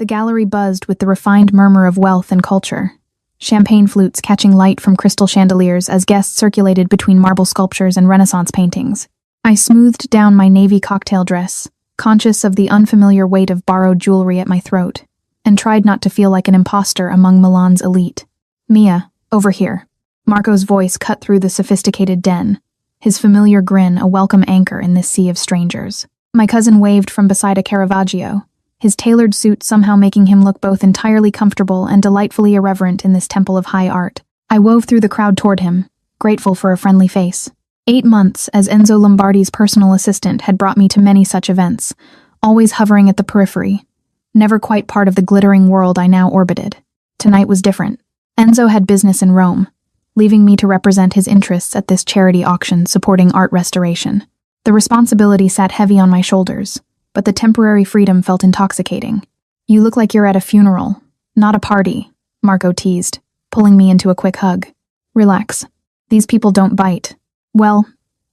The gallery buzzed with the refined murmur of wealth and culture. Champagne flutes catching light from crystal chandeliers as guests circulated between marble sculptures and Renaissance paintings. I smoothed down my navy cocktail dress, conscious of the unfamiliar weight of borrowed jewelry at my throat, and tried not to feel like an imposter among Milan's elite. "Mia, over here." Marco's voice cut through the sophisticated den, his familiar grin a welcome anchor in this sea of strangers. My cousin waved from beside a Caravaggio, his tailored suit somehow making him look both entirely comfortable and delightfully irreverent in this temple of high art. I wove through the crowd toward him, grateful for a friendly face. 8 months as Enzo Lombardi's personal assistant had brought me to many such events, always hovering at the periphery, never quite part of the glittering world I now orbited. Tonight was different. Enzo had business in Rome, leaving me to represent his interests at this charity auction supporting art restoration. The responsibility sat heavy on my shoulders, but the temporary freedom felt intoxicating. "You look like you're at a funeral, not a party," Marco teased, pulling me into a quick hug. "Relax. These people don't bite." "Well,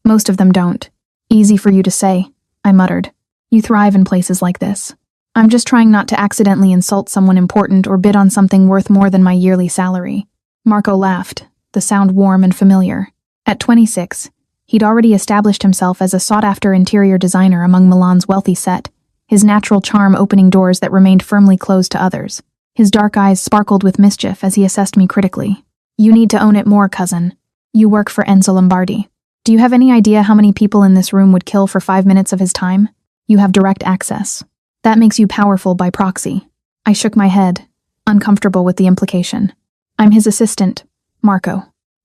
most of them don't." "Easy for you to say," I muttered. "You thrive in places like this." "I'm just trying not to accidentally insult someone important or bid on something worth more than my yearly salary." Marco laughed, the sound warm and familiar. At 26, he'd already established himself as a sought-after interior designer among Milan's wealthy set, his natural charm opening doors that remained firmly closed to others. His dark eyes sparkled with mischief as he assessed me critically. "You need to own it more, cousin. You work for Enzo Lombardi. Do you have any idea how many people in this room would kill for 5 minutes of his time? You have direct access. That makes you powerful by proxy." I shook my head, uncomfortable with the implication. "I'm his assistant, Marco.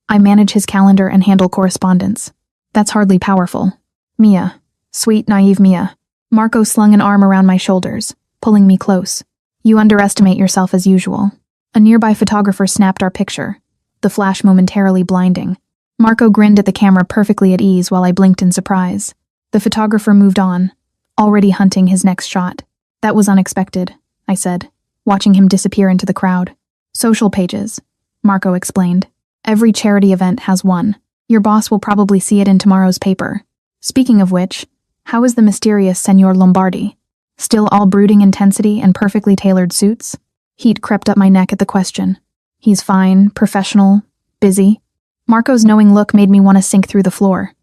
I manage his calendar and handle correspondence. That's hardly powerful." "Mia. Sweet, naive Mia." Marco slung an arm around my shoulders, pulling me close. "You underestimate yourself as usual." A nearby photographer snapped our picture, the flash momentarily blinding. Marco grinned at the camera perfectly at ease while I blinked in surprise. The photographer moved on, already hunting his next shot. "That was unexpected," I said, watching him disappear into the crowd. "Social pages," Marco explained. "Every charity event has one. Your boss will probably see it in tomorrow's paper. Speaking of which, how is the mysterious Senor Lombardi? Still all brooding intensity and perfectly tailored suits?" Heat crept up my neck at the question. "He's fine, professional, busy." Marco's knowing look made me want to sink through the floor.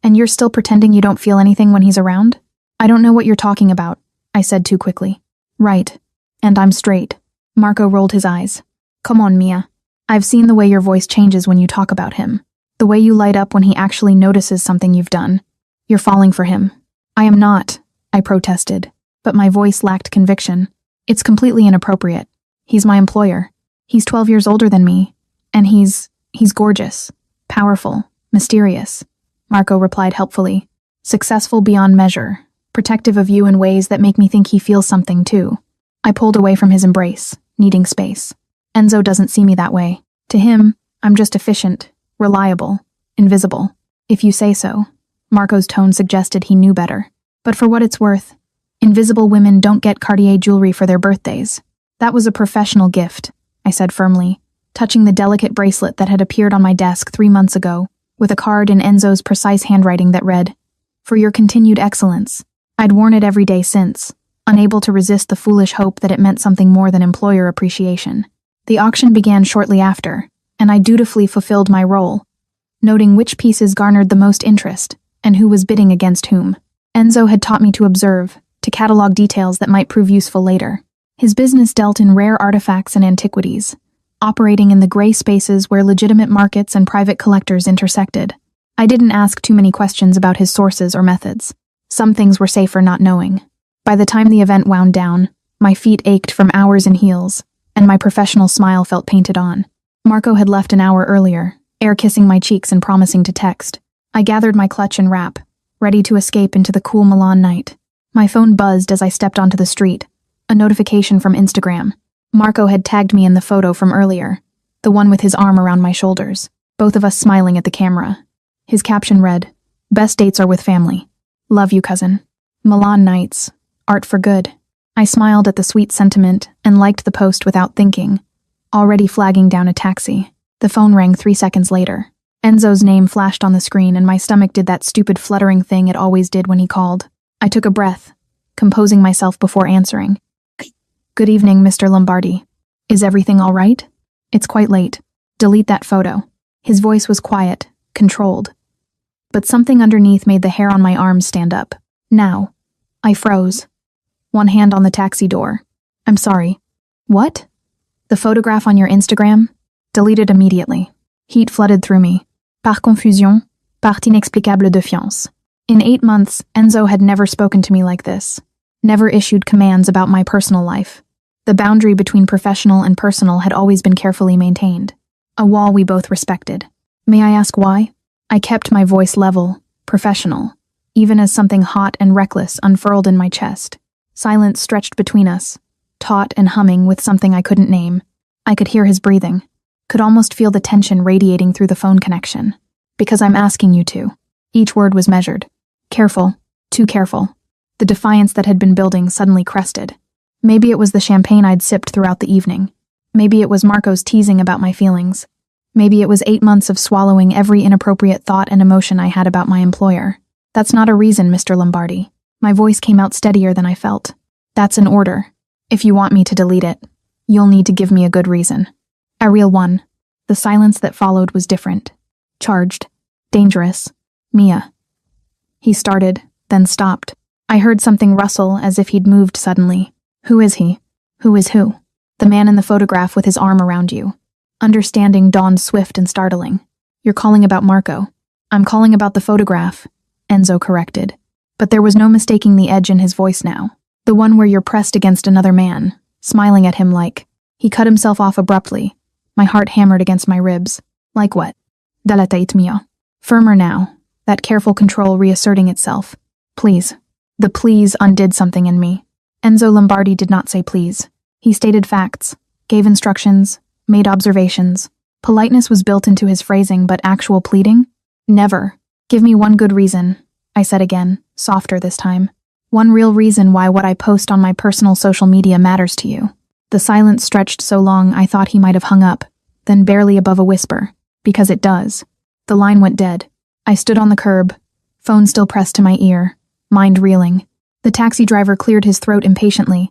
And you're still pretending you don't feel anything when he's around?" "I don't know what you're talking about," I said too quickly. "Right. And I'm straight." Marco rolled his eyes. "Come on, Mia. I've seen the way your voice changes when you talk about him. The way you light up when he actually notices something you've done. You're falling for him." "I am not," I protested, but my voice lacked conviction. "It's completely inappropriate. He's my employer. He's 12 years older than me, and he's gorgeous, powerful, mysterious," Marco replied helpfully. "Successful beyond measure, protective of you in ways that make me think he feels something too." I pulled away from his embrace, needing space. "Enzo doesn't see me that way. To him, I'm just efficient, reliable, invisible." "If you say so." Marco's tone suggested he knew better. "But for what it's worth, invisible women don't get Cartier jewelry for their birthdays." "That was a professional gift," I said firmly, touching the delicate bracelet that had appeared on my desk 3 months ago, with a card in Enzo's precise handwriting that read, "For your continued excellence." I'd worn it every day since, unable to resist the foolish hope that it meant something more than employer appreciation. The auction began shortly after, and I dutifully fulfilled my role, noting which pieces garnered the most interest and who was bidding against whom. Enzo had taught me to observe, to catalog details that might prove useful later. His business dealt in rare artifacts and antiquities, operating in the gray spaces where legitimate markets and private collectors intersected. I didn't ask too many questions about his sources or methods. Some things were safer not knowing. By the time the event wound down, my feet ached from hours in heels, and my professional smile felt painted on. Marco had left an hour earlier, air-kissing my cheeks and promising to text. I gathered my clutch and wrap, ready to escape into the cool Milan night. My phone buzzed as I stepped onto the street, a notification from Instagram. Marco had tagged me in the photo from earlier, the one with his arm around my shoulders, both of us smiling at the camera. His caption read, "Best dates are with family. Love you, cousin. Milan nights. Art for good." I smiled at the sweet sentiment and liked the post without thinking, already flagging down a taxi. The phone rang 3 seconds later. Enzo's name flashed on the screen and my stomach did that stupid fluttering thing it always did when he called. I took a breath, composing myself before answering. Good evening, Mr. Lombardi. Is everything all right? It's quite late. Delete that photo. His voice was quiet, controlled. But something underneath made the hair on my arms stand up. Now. I froze. One hand on the taxi door. I'm sorry. What? The photograph on your Instagram? Deleted immediately. Heat flooded through me. Par confusion, par inexplicable défiance. In 8 months, Enzo had never spoken to me like this. Never issued commands about my personal life. The boundary between professional and personal had always been carefully maintained. A wall we both respected. May I ask why? I kept my voice level, professional, even as something hot and reckless unfurled in my chest. Silence stretched between us, taut and humming with something I couldn't name. I could hear his breathing, could almost feel the tension radiating through the phone connection. Because I'm asking you to. Each word was measured. Careful, too careful. The defiance that had been building suddenly crested. Maybe it was the champagne I'd sipped throughout the evening. Maybe it was Marco's teasing about my feelings. Maybe it was 8 months of swallowing every inappropriate thought and emotion I had about my employer. That's not a reason, Mr. Lombardi. My voice came out steadier than I felt. That's an order. If you want me to delete it, you'll need to give me a good reason. A real one. The silence that followed was different. Charged. Dangerous. Mia. He started, then stopped. I heard something rustle as if he'd moved suddenly. Who is he? Who is who? The man in the photograph with his arm around you. Understanding dawned swift and startling. You're calling about Marco. I'm calling about the photograph, Enzo corrected. But there was no mistaking the edge in his voice now. The one where you're pressed against another man, smiling at him like... He cut himself off abruptly. My heart hammered against my ribs. Like what? Dalla tête mia. Firmer now, that careful control reasserting itself. Please. The please undid something in me. Enzo Lombardi did not say please. He stated facts, gave instructions, made observations. Politeness was built into his phrasing, but actual pleading? Never. Give me one good reason, I said again, softer this time. One real reason why what I post on my personal social media matters to you. The silence stretched so long I thought he might have hung up, then barely above a whisper. Because it does. The line went dead. I stood on the curb, phone still pressed to my ear, mind reeling. The taxi driver cleared his throat impatiently,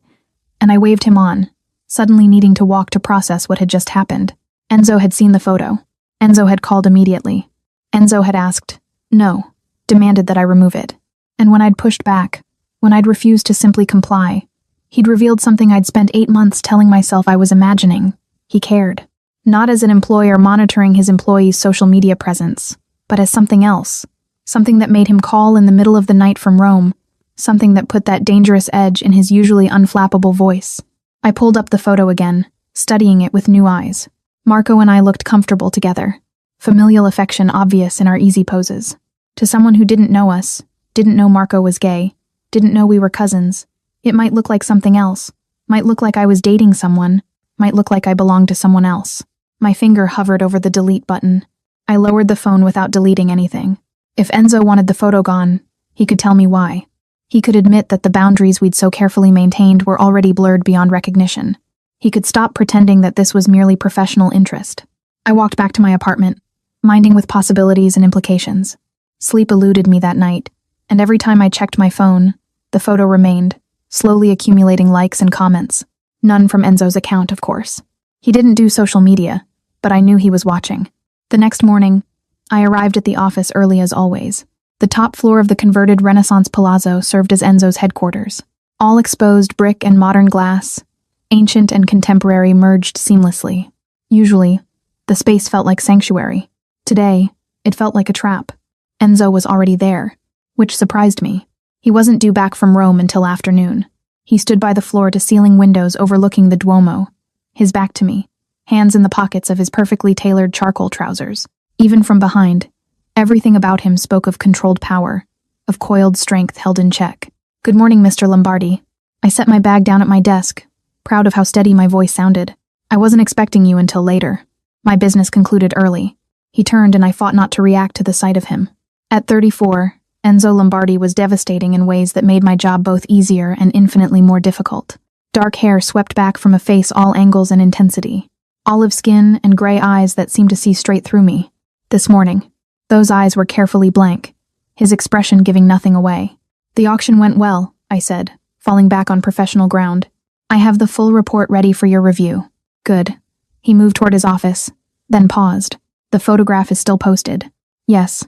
and I waved him on, suddenly needing to walk to process what had just happened. Enzo had seen the photo. Enzo had called immediately. Enzo had asked, no, demanded that I remove it. And when I'd pushed back, when I'd refused to simply comply, he'd revealed something I'd spent 8 months telling myself I was imagining. He cared. Not as an employer monitoring his employees' social media presence, but as something else. Something that made him call in the middle of the night from Rome. Something that put that dangerous edge in his usually unflappable voice. I pulled up the photo again, studying it with new eyes. Marco and I looked comfortable together. Familial affection obvious in our easy poses. To someone who didn't know us, didn't know Marco was gay, didn't know we were cousins, it might look like something else. Might look like I was dating someone. Might look like I belonged to someone else. My finger hovered over the delete button. I lowered the phone without deleting anything. If Enzo wanted the photo gone, he could tell me why. He could admit that the boundaries we'd so carefully maintained were already blurred beyond recognition. He could stop pretending that this was merely professional interest. I walked back to my apartment, minding with possibilities and implications. Sleep eluded me that night, and every time I checked my phone, the photo remained, slowly accumulating likes and comments. None from Enzo's account, of course. He didn't do social media, but I knew he was watching. The next morning, I arrived at the office early as always. The top floor of the converted Renaissance palazzo served as Enzo's headquarters. All exposed brick and modern glass, ancient and contemporary merged seamlessly. Usually, the space felt like sanctuary. Today, it felt like a trap. Enzo was already there, which surprised me. He wasn't due back from Rome until afternoon. He stood by the floor-to-ceiling windows overlooking the Duomo, his back to me, hands in the pockets of his perfectly tailored charcoal trousers. Even from behind, everything about him spoke of controlled power, of coiled strength held in check. Good morning, Mr. Lombardi. I set my bag down at my desk, proud of how steady my voice sounded. I wasn't expecting you until later. My business concluded early. He turned and I fought not to react to the sight of him. At 34, Enzo Lombardi was devastating in ways that made my job both easier and infinitely more difficult. Dark hair swept back from a face all angles and intensity. Olive skin and gray eyes that seemed to see straight through me. This morning, those eyes were carefully blank, his expression giving nothing away. The auction went well, I said, falling back on professional ground. I have the full report ready for your review. Good. He moved toward his office, then paused. The photograph is still posted. Yes.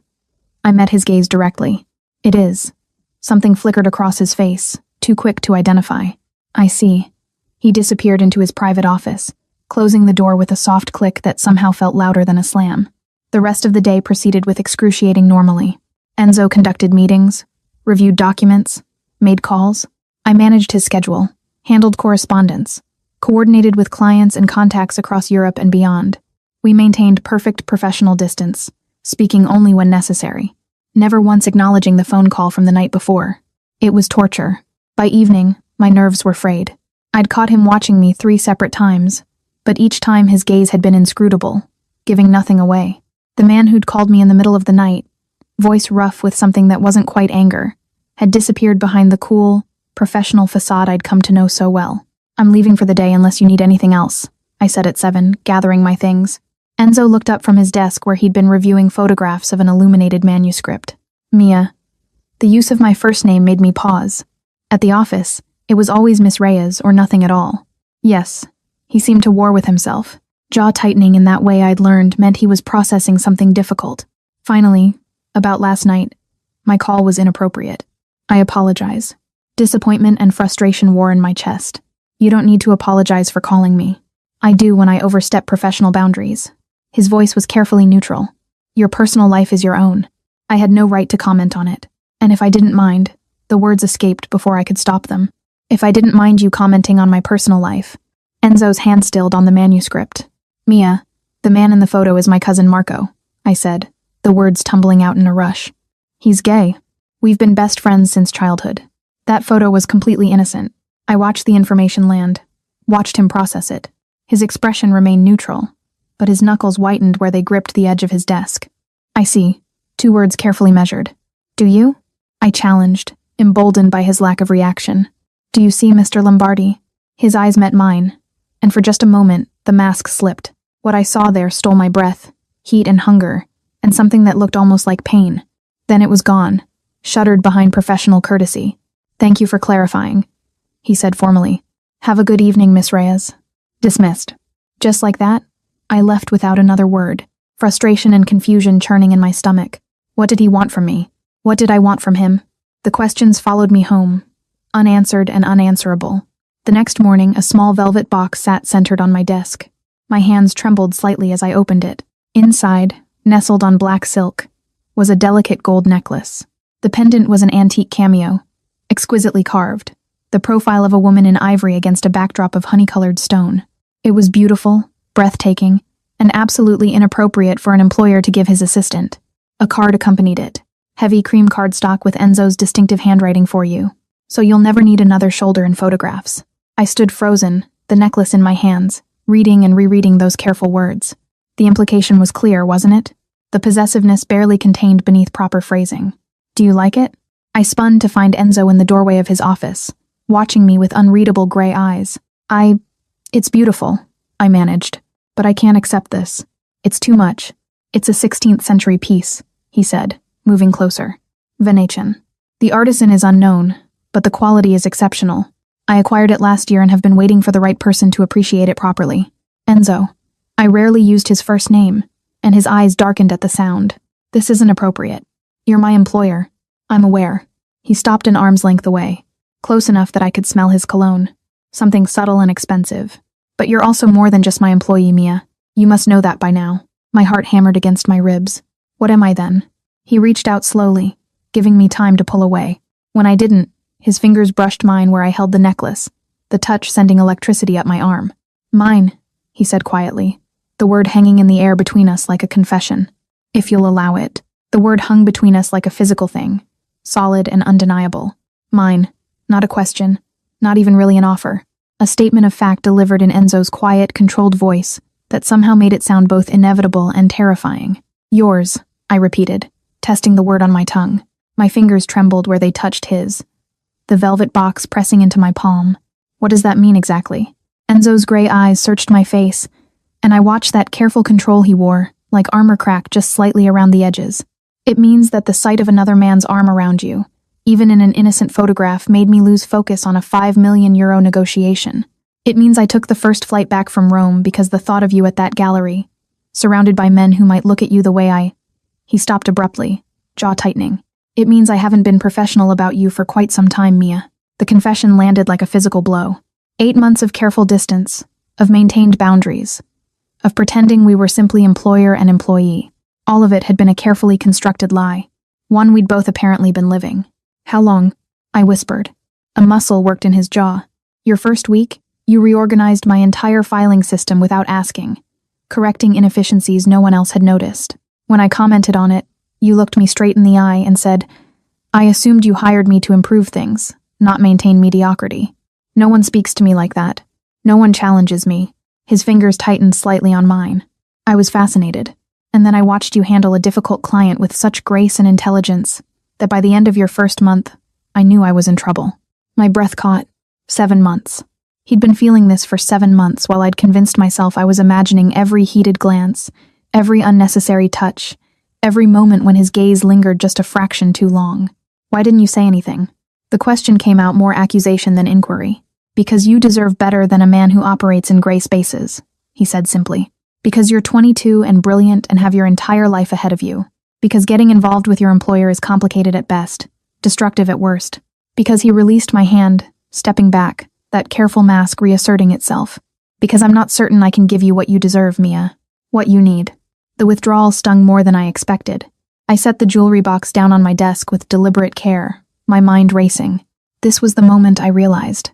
I met his gaze directly. It is. Something flickered across his face, too quick to identify. I see. He disappeared into his private office, closing the door with a soft click that somehow felt louder than a slam. The rest of the day proceeded with excruciating normalcy. Enzo conducted meetings, reviewed documents, made calls. I managed his schedule, handled correspondence, coordinated with clients and contacts across Europe and beyond. We maintained perfect professional distance, speaking only when necessary, never once acknowledging the phone call from the night before. It was torture. By evening, my nerves were frayed. I'd caught him watching me 3 separate times, but each time his gaze had been inscrutable, giving nothing away. The man who'd called me in the middle of the night, voice rough with something that wasn't quite anger, had disappeared behind the cool, professional facade I'd come to know so well. I'm leaving for the day unless you need anything else, I said at 7, gathering my things. Enzo looked up from his desk where he'd been reviewing photographs of an illuminated manuscript. Mia. The use of my first name made me pause. At the office, it was always Miss Reyes or nothing at all. Yes. He seemed to war with himself. Jaw tightening in that way I'd learned meant he was processing something difficult. Finally, about last night, my call was inappropriate. I apologize. Disappointment and frustration wore in my chest. You don't need to apologize for calling me. I do when I overstep professional boundaries. His voice was carefully neutral. Your personal life is your own. I had no right to comment on it. And if I didn't mind, the words escaped before I could stop them. If I didn't mind you commenting on my personal life. Enzo's hand stilled on the manuscript. Mia, the man in the photo is my cousin Marco, I said, the words tumbling out in a rush. He's gay. We've been best friends since childhood. That photo was completely innocent. I watched the information land, watched him process it. His expression remained neutral, but his knuckles whitened where they gripped the edge of his desk. I see. 2 words carefully measured. Do you? I challenged, emboldened by his lack of reaction. Do you see, Mr. Lombardi? His eyes met mine, and for just a moment, the mask slipped. What I saw there stole my breath, heat and hunger, and something that looked almost like pain. Then it was gone, shuttered behind professional courtesy. Thank you for clarifying, he said formally. Have a good evening, Miss Reyes. Dismissed. Just like that, I left without another word, frustration and confusion churning in my stomach. What did he want from me? What did I want from him? The questions followed me home, unanswered and unanswerable. The next morning, a small velvet box sat centered on my desk. My hands trembled slightly as I opened it. Inside, nestled on black silk, was a delicate gold necklace. The pendant was an antique cameo, exquisitely carved, the profile of a woman in ivory against a backdrop of honey-colored stone. It was beautiful, breathtaking, and absolutely inappropriate for an employer to give his assistant. A card accompanied it. Heavy cream cardstock with Enzo's distinctive handwriting for you, so you'll never need another shoulder in photographs. I stood frozen, the necklace in my hands, reading and rereading those careful words. The implication was clear, wasn't it? The possessiveness barely contained beneath proper phrasing. Do you like it? I spun to find Enzo in the doorway of his office, watching me with unreadable gray eyes. It's beautiful, I managed, but I can't accept this. It's too much. It's a 16th century piece, he said, moving closer. Venetian. The artisan is unknown, but the quality is exceptional. I acquired it last year and have been waiting for the right person to appreciate it properly. Enzo. I rarely used his first name, and his eyes darkened at the sound. This isn't appropriate. You're my employer. I'm aware. He stopped an arm's length away, close enough that I could smell his cologne. Something subtle and expensive. But you're also more than just my employee, Mia. You must know that by now. My heart hammered against my ribs. What am I then? He reached out slowly, giving me time to pull away. When I didn't, his fingers brushed mine where I held the necklace, the touch sending electricity up my arm. Mine, he said quietly, the word hanging in the air between us like a confession. If you'll allow it. The word hung between us like a physical thing, solid and undeniable. Mine, not a question, not even really an offer. A statement of fact delivered in Enzo's quiet, controlled voice that somehow made it sound both inevitable and terrifying. Yours, I repeated, testing the word on my tongue. My fingers trembled where they touched his, the velvet box pressing into my palm. What does that mean exactly? Enzo's gray eyes searched my face, and I watched that careful control he wore, like armor crack just slightly around the edges. It means that the sight of another man's arm around you, even in an innocent photograph, made me lose focus on a €5 million negotiation. It means I took the first flight back from Rome because the thought of you at that gallery, surrounded by men who might look at you the way I... He stopped abruptly, jaw tightening. It means I haven't been professional about you for quite some time, Mia. The confession landed like a physical blow. 8 months of careful distance, of maintained boundaries, of pretending we were simply employer and employee. All of it had been a carefully constructed lie, one we'd both apparently been living. How long? I whispered. A muscle worked in his jaw. Your first week, you reorganized my entire filing system without asking, correcting inefficiencies no one else had noticed. When I commented on it, you looked me straight in the eye and said, I assumed you hired me to improve things, not maintain mediocrity. No one speaks to me like that. No one challenges me. His fingers tightened slightly on mine. I was fascinated. And then I watched you handle a difficult client with such grace and intelligence that by the end of your first month, I knew I was in trouble. My breath caught. 7 months. He'd been feeling this for 7 months while I'd convinced myself I was imagining every heated glance, every unnecessary touch, every moment when his gaze lingered just a fraction too long. Why didn't you say anything? The question came out more accusation than inquiry. Because you deserve better than a man who operates in gray spaces, he said simply. Because you're 22 and brilliant and have your entire life ahead of you. Because getting involved with your employer is complicated at best, destructive at worst. Because he released my hand, stepping back, that careful mask reasserting itself. Because I'm not certain I can give you what you deserve, Mia. What you need. The withdrawal stung more than I expected. I set the jewelry box down on my desk with deliberate care, my mind racing. This was the moment I realized.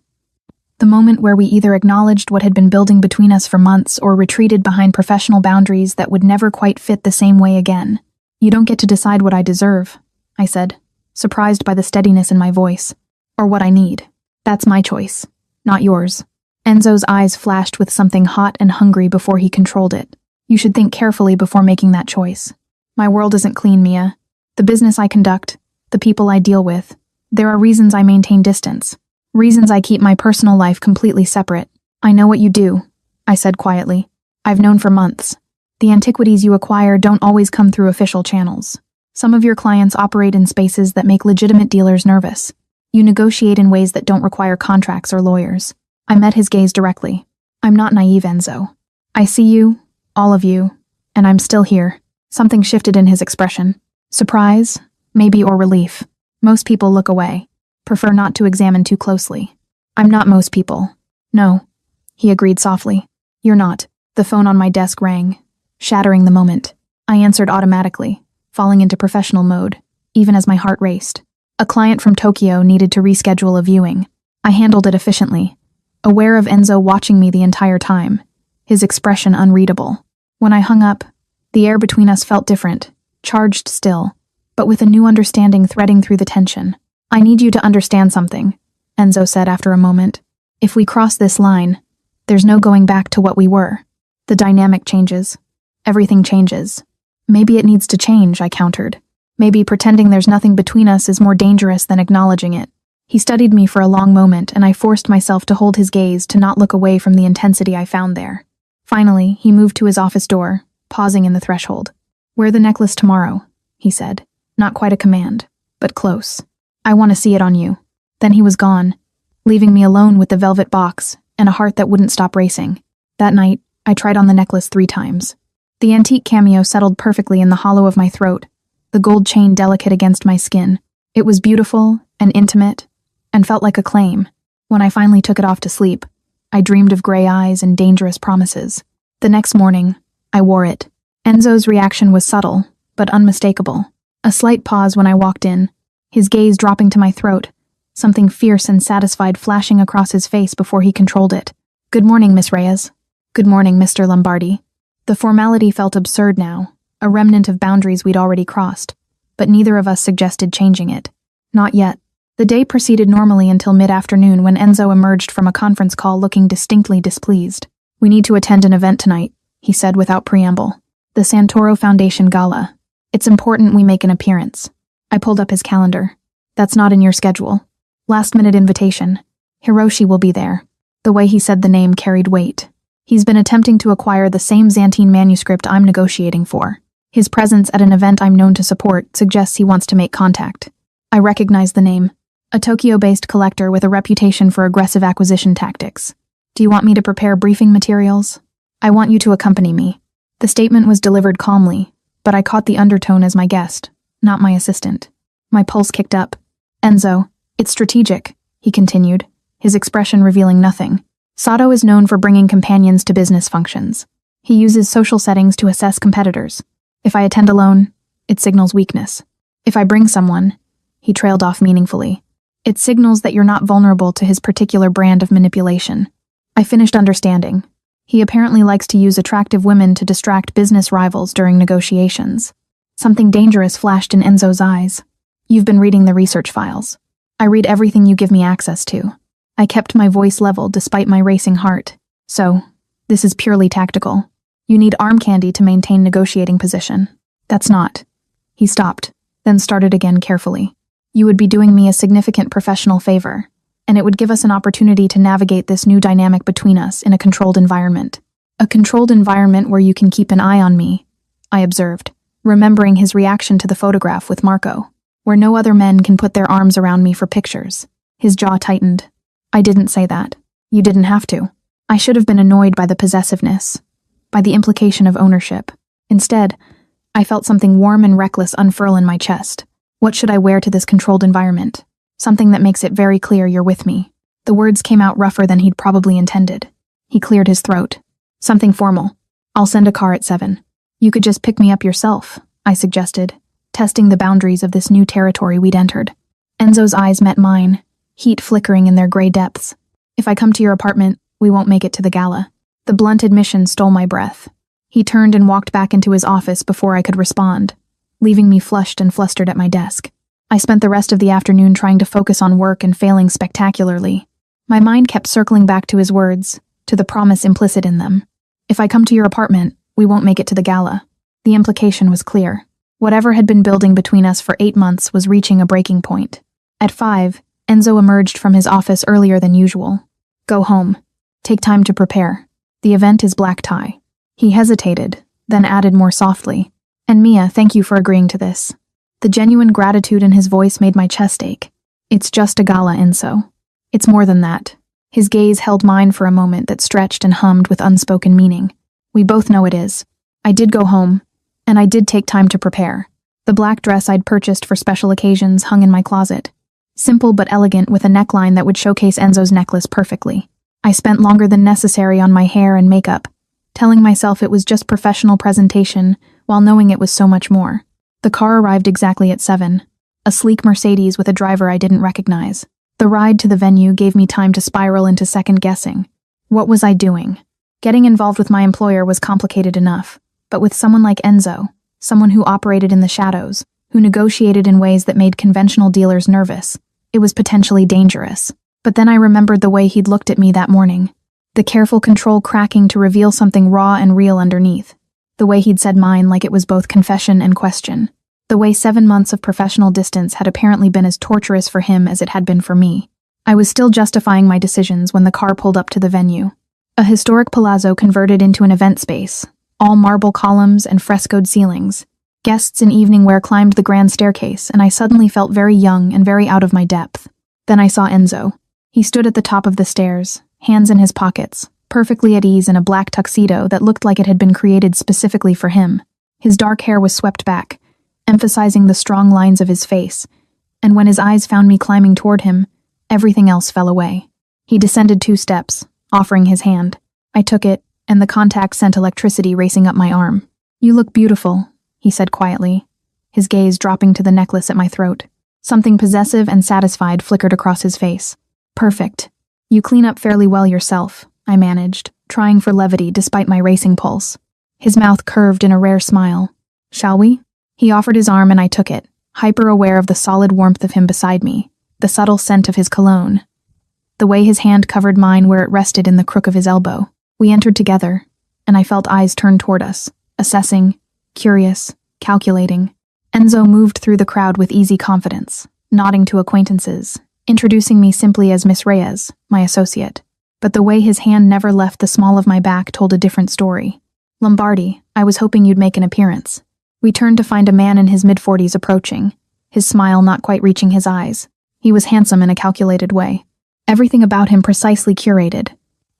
The moment where we either acknowledged what had been building between us for months or retreated behind professional boundaries that would never quite fit the same way again. You don't get to decide what I deserve, I said, surprised by the steadiness in my voice. Or what I need. That's my choice, not yours. Enzo's eyes flashed with something hot and hungry before he controlled it. You should think carefully before making that choice. My world isn't clean, Mia. The business I conduct, the people I deal with, there are reasons I maintain distance. Reasons I keep my personal life completely separate. I know what you do, I said quietly. I've known for months. The antiquities you acquire don't always come through official channels. Some of your clients operate in spaces that make legitimate dealers nervous. You negotiate in ways that don't require contracts or lawyers. I met his gaze directly. I'm not naive, Enzo. I see you, all of you, and I'm still here. Something shifted in his expression. Surprise, maybe, or relief. Most people look away. Prefer not to examine too closely. I'm not most people. No, he agreed softly. You're not. The phone on my desk rang, shattering the moment. I answered automatically, falling into professional mode, even as my heart raced. A client from Tokyo needed to reschedule a viewing. I handled it efficiently, aware of Enzo watching me the entire time, his expression unreadable. When I hung up, the air between us felt different, charged still, but with a new understanding threading through the tension. I need you to understand something, Enzo said after a moment. If we cross this line, there's no going back to what we were. The dynamic changes. Everything changes. Maybe it needs to change, I countered. Maybe pretending there's nothing between us is more dangerous than acknowledging it. He studied me for a long moment, and I forced myself to hold his gaze to not look away from the intensity I found there. Finally, he moved to his office door, pausing in the threshold. Wear the necklace tomorrow, he said. Not quite a command, but close. I want to see it on you. Then he was gone, leaving me alone with the velvet box and a heart that wouldn't stop racing. That night, I tried on the necklace 3 times. The antique cameo settled perfectly in the hollow of my throat, the gold chain delicate against my skin. It was beautiful and intimate, and felt like a claim. When I finally took it off to sleep, I dreamed of gray eyes and dangerous promises. The next morning, I wore it. Enzo's reaction was subtle, but unmistakable. A slight pause when I walked in, his gaze dropping to my throat, something fierce and satisfied flashing across his face before he controlled it. Good morning, Miss Reyes. Good morning, Mr. Lombardi. The formality felt absurd now, a remnant of boundaries we'd already crossed, but neither of us suggested changing it. Not yet. The day proceeded normally until mid-afternoon when Enzo emerged from a conference call looking distinctly displeased. We need to attend an event tonight, he said without preamble. The Santoro Foundation Gala. It's important we make an appearance. I pulled up his calendar. That's not in your schedule. Last-minute invitation. Hiroshi will be there. The way he said the name carried weight. He's been attempting to acquire the same Xantine manuscript I'm negotiating for. His presence at an event I'm known to support suggests he wants to make contact. I recognize the name. A Tokyo-based collector with a reputation for aggressive acquisition tactics. Do you want me to prepare briefing materials? I want you to accompany me. The statement was delivered calmly, but I caught the undertone as my guest, not my assistant. My pulse kicked up. Enzo, it's strategic, he continued, his expression revealing nothing. Sato is known for bringing companions to business functions. He uses social settings to assess competitors. If I attend alone, it signals weakness. If I bring someone, he trailed off meaningfully, it signals that you're not vulnerable to his particular brand of manipulation. I finished understanding. He apparently likes to use attractive women to distract business rivals during negotiations. Something dangerous flashed in Enzo's eyes. You've been reading the research files. I read everything you give me access to. I kept my voice level despite my racing heart. So, this is purely tactical. You need arm candy to maintain negotiating position. That's not. He stopped, then started again carefully. You would be doing me a significant professional favor, and it would give us an opportunity to navigate this new dynamic between us in a controlled environment. A controlled environment where you can keep an eye on me, I observed, remembering his reaction to the photograph with Marco, where no other men can put their arms around me for pictures. His jaw tightened. I didn't say that. You didn't have to. I should have been annoyed by the possessiveness, by the implication of ownership. Instead, I felt something warm and reckless unfurl in my chest. What should I wear to this controlled environment? Something that makes it very clear you're with me. The words came out rougher than he'd probably intended. He cleared his throat. Something formal. I'll send a car at 7. You could just pick me up yourself, I suggested, testing the boundaries of this new territory we'd entered. Enzo's eyes met mine, heat flickering in their gray depths. If I come to your apartment, we won't make it to the gala. The blunt admission stole my breath. He turned and walked back into his office before I could respond, leaving me flushed and flustered at my desk. I spent the rest of the afternoon trying to focus on work and failing spectacularly. My mind kept circling back to his words, to the promise implicit in them. If I come to your apartment, we won't make it to the gala. The implication was clear. Whatever had been building between us for 8 months was reaching a breaking point. At 5, Enzo emerged from his office earlier than usual. Go home. Take time to prepare. The event is black tie. He hesitated, then added more softly. And Mia, thank you for agreeing to this. The genuine gratitude in his voice made my chest ache. It's just a gala, Enzo. It's more than that. His gaze held mine for a moment that stretched and hummed with unspoken meaning. We both know it is. I did go home, and I did take time to prepare. The black dress I'd purchased for special occasions hung in my closet. Simple but elegant with a neckline that would showcase Enzo's necklace perfectly. I spent longer than necessary on my hair and makeup, telling myself it was just professional presentation while knowing it was so much more. The car arrived exactly at 7, a sleek Mercedes with a driver I didn't recognize. The ride to the venue gave me time to spiral into second-guessing. What was I doing? Getting involved with my employer was complicated enough, but with someone like Enzo, someone who operated in the shadows, who negotiated in ways that made conventional dealers nervous, it was potentially dangerous. But then I remembered the way he'd looked at me that morning, the careful control cracking to reveal something raw and real underneath, the way he'd said mine like it was both confession and question, the way 7 months of professional distance had apparently been as torturous for him as it had been for me. I was still justifying my decisions when the car pulled up to the venue. A historic palazzo converted into an event space, all marble columns and frescoed ceilings. Guests in evening wear climbed the grand staircase, and I suddenly felt very young and very out of my depth. Then I saw Enzo. He stood at the top of the stairs, hands in his pockets, perfectly at ease in a black tuxedo that looked like it had been created specifically for him. His dark hair was swept back, emphasizing the strong lines of his face, and when his eyes found me climbing toward him, everything else fell away. He descended 2 steps, offering his hand. I took it, and the contact sent electricity racing up my arm. You look beautiful, he said quietly, his gaze dropping to the necklace at my throat. Something possessive and satisfied flickered across his face. Perfect. You clean up fairly well yourself, I managed, trying for levity despite my racing pulse. His mouth curved in a rare smile. Shall we? He offered his arm and I took it, hyper-aware of the solid warmth of him beside me, the subtle scent of his cologne, the way his hand covered mine where it rested in the crook of his elbow. We entered together, and I felt eyes turned toward us, assessing, curious, calculating. Enzo moved through the crowd with easy confidence, nodding to acquaintances, introducing me simply as Miss Reyes, my associate. But the way his hand never left the small of my back told a different story. Lombardi, I was hoping you'd make an appearance. We turned to find a man in his mid-40s approaching, his smile not quite reaching his eyes. He was handsome in a calculated way. Everything about him precisely curated.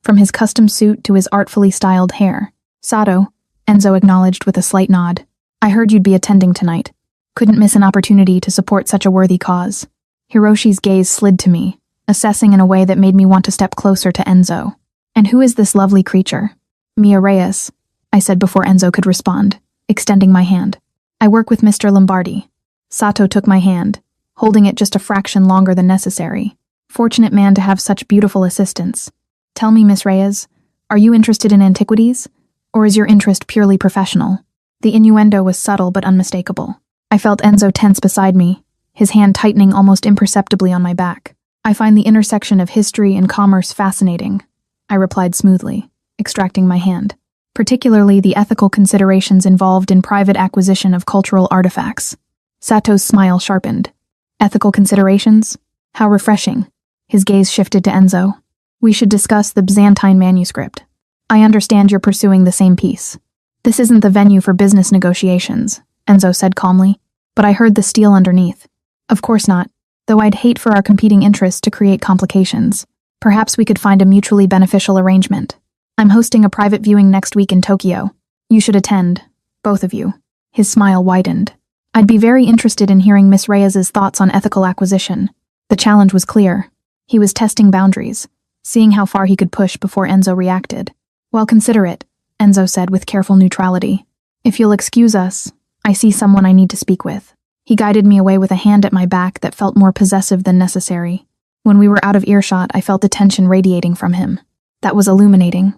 from his custom suit to his artfully styled hair. "Sato," Enzo acknowledged with a slight nod. "I heard you'd be attending tonight. Couldn't miss an opportunity to support such a worthy cause." Hiroshi's gaze slid to me, assessing in a way that made me want to step closer to Enzo. "And who is this lovely creature?" "Mia Reyes," I said before Enzo could respond, extending my hand. "I work with Mr. Lombardi." Sato took my hand, holding it just a fraction longer than necessary. Fortunate man to have such beautiful assistants. "Tell me, Miss Reyes, are you interested in antiquities? Or is your interest purely professional?" The innuendo was subtle but unmistakable. I felt Enzo tense beside me, his hand tightening almost imperceptibly on my back. "I find the intersection of history and commerce fascinating," I replied smoothly, extracting my hand. "Particularly the ethical considerations involved in private acquisition of cultural artifacts." Sato's smile sharpened. "Ethical considerations? How refreshing." His gaze shifted to Enzo. "We should discuss the Byzantine manuscript. I understand you're pursuing the same piece." "This isn't the venue for business negotiations," Enzo said calmly, "but I heard the steel underneath." "Of course not, though I'd hate for our competing interests to create complications. Perhaps we could find a mutually beneficial arrangement. I'm hosting a private viewing next week in Tokyo. You should attend, both of you." His smile widened. "I'd be very interested in hearing Miss Reyes's thoughts on ethical acquisition." The challenge was clear. He was testing boundaries, seeing how far he could push before Enzo reacted. "Well, consider it," Enzo said with careful neutrality. "If you'll excuse us, I see someone I need to speak with." He guided me away with a hand at my back that felt more possessive than necessary. When we were out of earshot, I felt the tension radiating from him. "That was illuminating,"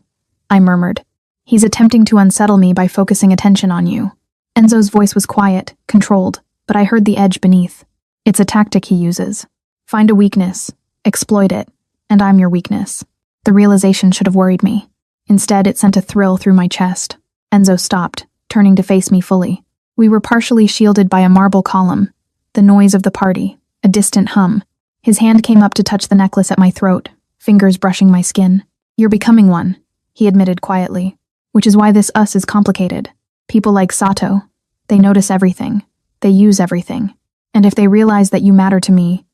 I murmured. "He's attempting to unsettle me by focusing attention on you." Enzo's voice was quiet, controlled, but I heard the edge beneath. "It's a tactic he uses. Find a weakness, exploit it, and I'm your weakness." The realization should have worried me. Instead, it sent a thrill through my chest. Enzo stopped, turning to face me fully. We were partially shielded by a marble column, the noise of the party, a distant hum. His hand came up to touch the necklace at my throat, fingers brushing my skin. "You're becoming one," he admitted quietly, "which is why this us is complicated. People like Sato, they notice everything, they use everything, and if they realize that you matter to me..."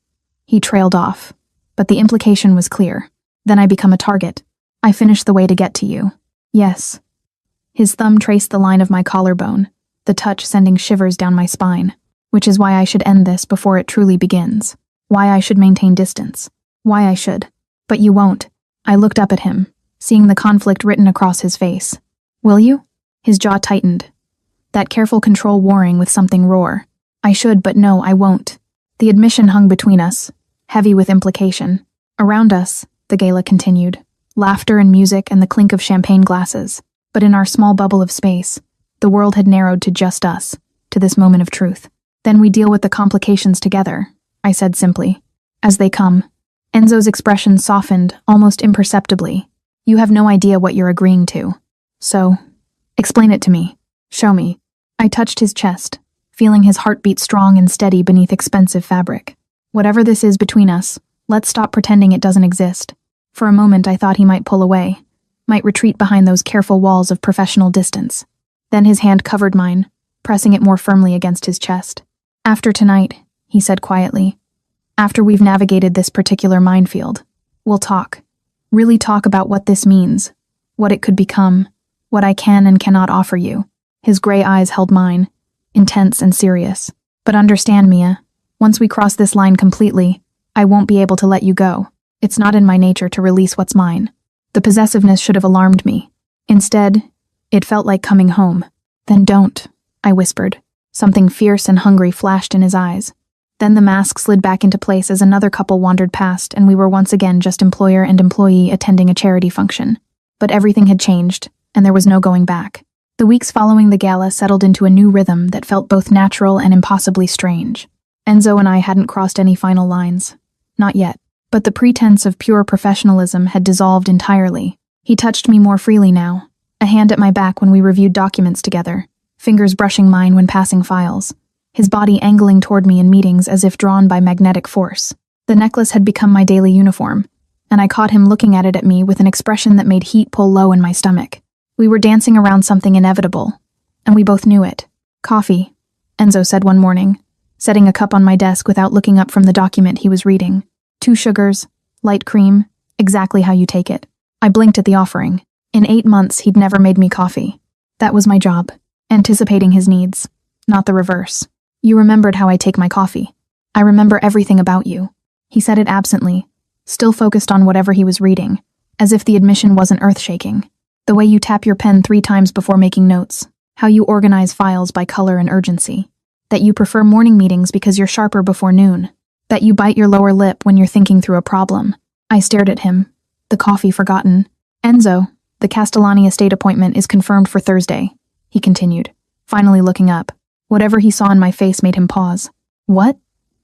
He trailed off, but the implication was clear. "Then I become a target. I finish the way to get to you." "Yes." His thumb traced the line of my collarbone, the touch sending shivers down my spine. "Which is why I should end this before it truly begins. Why I should maintain distance. Why I should. But you won't." I looked up at him, seeing the conflict written across his face. "Will you?" His jaw tightened, that careful control warring with something raw. "I should, but no, I won't." The admission hung between us, heavy with implication. Around us, the gala continued, laughter and music and the clink of champagne glasses. But in our small bubble of space, the world had narrowed to just us, to this moment of truth. "Then we deal with the complications together," I said simply. "As they come." Enzo's expression softened, almost imperceptibly. "You have no idea what you're agreeing to. So, explain it to me. Show me." I touched his chest, feeling his heartbeat strong and steady beneath expensive fabric. "Whatever this is between us, let's stop pretending it doesn't exist." For a moment I thought he might pull away, might retreat behind those careful walls of professional distance. Then his hand covered mine, pressing it more firmly against his chest. "After tonight," he said quietly, "after we've navigated this particular minefield, we'll talk. Really talk about what this means, what it could become, what I can and cannot offer you." His gray eyes held mine, intense and serious. "But understand, Mia, once we cross this line completely, I won't be able to let you go. It's not in my nature to release what's mine." The possessiveness should have alarmed me. Instead, it felt like coming home. "Then don't," I whispered. Something fierce and hungry flashed in his eyes. Then the mask slid back into place as another couple wandered past and we were once again just employer and employee attending a charity function. But everything had changed, and there was no going back. The weeks following the gala settled into a new rhythm that felt both natural and impossibly strange. Enzo and I hadn't crossed any final lines. Not yet. But the pretense of pure professionalism had dissolved entirely. He touched me more freely now, a hand at my back when we reviewed documents together, fingers brushing mine when passing files, his body angling toward me in meetings as if drawn by magnetic force. The necklace had become my daily uniform, and I caught him looking at it at me with an expression that made heat pull low in my stomach. We were dancing around something inevitable, and we both knew it. "Coffee," Enzo said one morning, setting a cup on my desk without looking up from the document he was reading. "2 sugars, light cream, exactly how you take it." I blinked at the offering. In 8 months, he'd never made me coffee. That was my job. Anticipating his needs. Not the reverse. You remembered how I take my coffee. I remember everything about you. He said it absently, still focused on whatever he was reading, as if the admission wasn't earth-shaking. The way you tap your pen 3 times before making notes. How you organize files by color and urgency. That you prefer morning meetings because you're sharper before noon. That you bite your lower lip when you're thinking through a problem. I stared at him. The coffee forgotten. Enzo, the Castellani estate appointment is confirmed for Thursday, he continued, finally looking up. Whatever he saw in my face made him pause. What?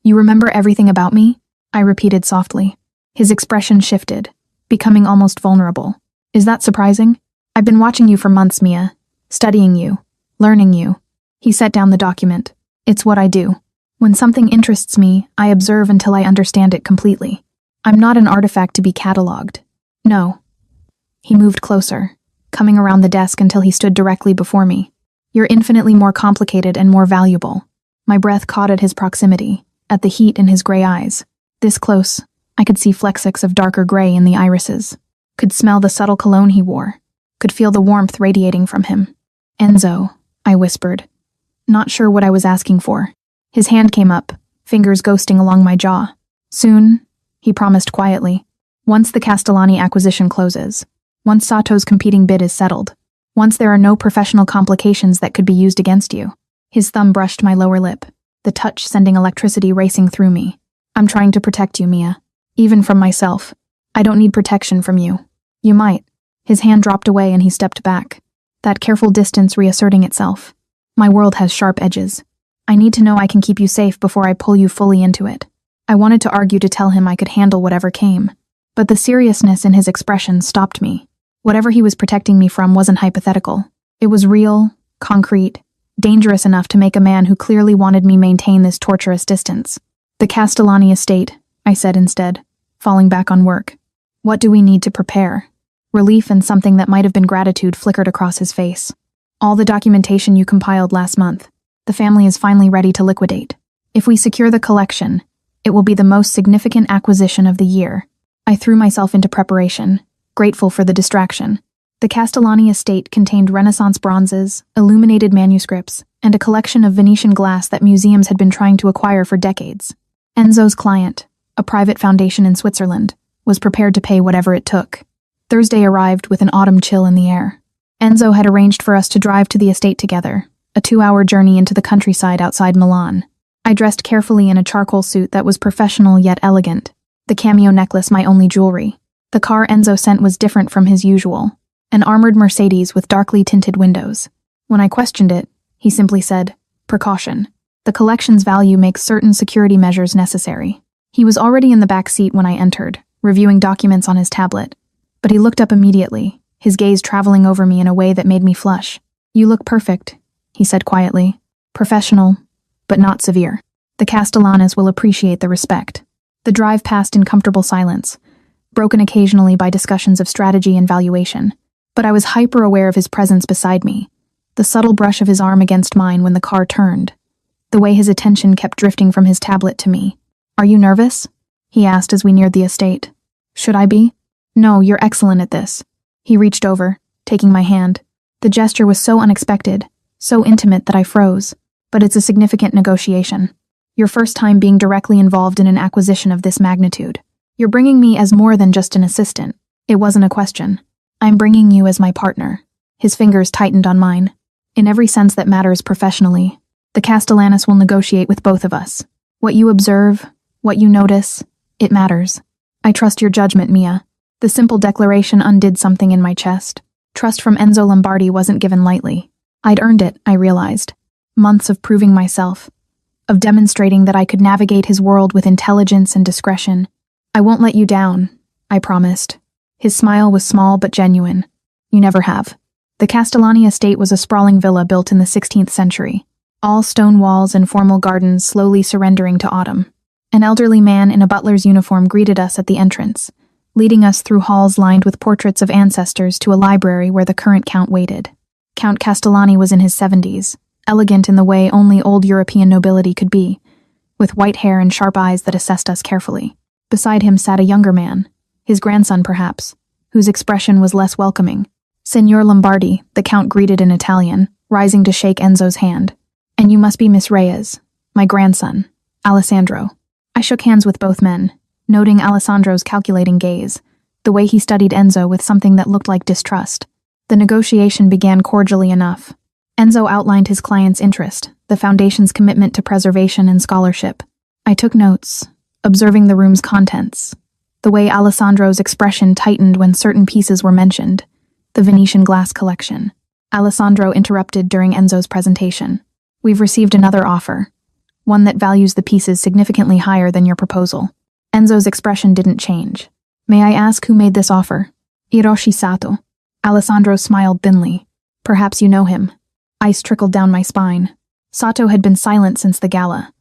You remember everything about me? I repeated softly. His expression shifted, becoming almost vulnerable. Is that surprising? I've been watching you for months, Mia. Studying you. Learning you. He set down the document. It's what I do. When something interests me, I observe until I understand it completely. I'm not an artifact to be catalogued. No. He moved closer, coming around the desk until he stood directly before me. You're infinitely more complicated and more valuable. My breath caught at his proximity, at the heat in his gray eyes. This close, I could see flecks of darker gray in the irises. Could smell the subtle cologne he wore. Could feel the warmth radiating from him. Enzo, I whispered. Not sure what I was asking for. His hand came up, fingers ghosting along my jaw. Soon, he promised quietly. Once the Castellani acquisition closes. Once Sato's competing bid is settled. Once there are no professional complications that could be used against you. His thumb brushed my lower lip, the touch sending electricity racing through me. I'm trying to protect you, Mia. Even from myself. I don't need protection from you. You might. His hand dropped away and he stepped back. That careful distance reasserting itself. My world has sharp edges. I need to know I can keep you safe before I pull you fully into it. I wanted to argue to tell him I could handle whatever came. But the seriousness in his expression stopped me. Whatever he was protecting me from wasn't hypothetical. It was real, concrete, dangerous enough to make a man who clearly wanted me maintain this torturous distance. The Castellani estate, I said instead, falling back on work. What do we need to prepare? Relief and something that might have been gratitude flickered across his face. All the documentation you compiled last month. The family is finally ready to liquidate. If we secure the collection, it will be the most significant acquisition of the year. I threw myself into preparation, grateful for the distraction. The Castellani estate contained Renaissance bronzes, illuminated manuscripts, and a collection of Venetian glass that museums had been trying to acquire for decades. Enzo's client, a private foundation in Switzerland, was prepared to pay whatever it took. Thursday arrived with an autumn chill in the air. Enzo had arranged for us to drive to the estate together, a 2-hour journey into the countryside outside Milan. I dressed carefully in a charcoal suit that was professional yet elegant. The cameo necklace my only jewelry. The car Enzo sent was different from his usual. An armored Mercedes with darkly tinted windows. When I questioned it, he simply said, "Precaution. The collection's value makes certain security measures necessary." He was already in the back seat when I entered, reviewing documents on his tablet. But he looked up immediately, his gaze traveling over me in a way that made me flush. "You look perfect," he said quietly. "Professional, but not severe. The Castellanes will appreciate the respect." The drive passed in comfortable silence, broken occasionally by discussions of strategy and valuation. But I was hyper-aware of his presence beside me, the subtle brush of his arm against mine when the car turned, the way his attention kept drifting from his tablet to me. "Are you nervous?" he asked as we neared the estate. "Should I be?" "No, you're excellent at this." He reached over, taking my hand. The gesture was so unexpected, so intimate that I froze. But it's a significant negotiation. Your first time being directly involved in an acquisition of this magnitude. You're bringing me as more than just an assistant. It wasn't a question. I'm bringing you as my partner. His fingers tightened on mine. In every sense that matters professionally, the Castellanes will negotiate with both of us. What you observe, what you notice, it matters. I trust your judgment, Mia. The simple declaration undid something in my chest. Trust from Enzo Lombardi wasn't given lightly. I'd earned it, I realized. Months of proving myself, of demonstrating that I could navigate his world with intelligence and discretion. "I won't let you down," I promised. His smile was small but genuine. "You never have." The Castellani estate was a sprawling villa built in the 16th century, all stone walls and formal gardens slowly surrendering to autumn. An elderly man in a butler's uniform greeted us at the entrance, leading us through halls lined with portraits of ancestors to a library where the current count waited. Count Castellani was in his 70s, elegant in the way only old European nobility could be, with white hair and sharp eyes that assessed us carefully. Beside him sat a younger man, his grandson perhaps, whose expression was less welcoming. Signor Lombardi, the Count greeted in Italian, rising to shake Enzo's hand. And you must be Miss Reyes, my grandson, Alessandro. I shook hands with both men, noting Alessandro's calculating gaze, the way he studied Enzo with something that looked like distrust. The negotiation began cordially enough. Enzo outlined his client's interest, the foundation's commitment to preservation and scholarship. I took notes, observing the room's contents. The way Alessandro's expression tightened when certain pieces were mentioned. The Venetian glass collection. Alessandro interrupted during Enzo's presentation. We've received another offer. One that values the pieces significantly higher than your proposal. Enzo's expression didn't change. May I ask who made this offer? Hiroshi Sato. Alessandro smiled thinly. Perhaps you know him. Ice trickled down my spine. Sato had been silent since the gala,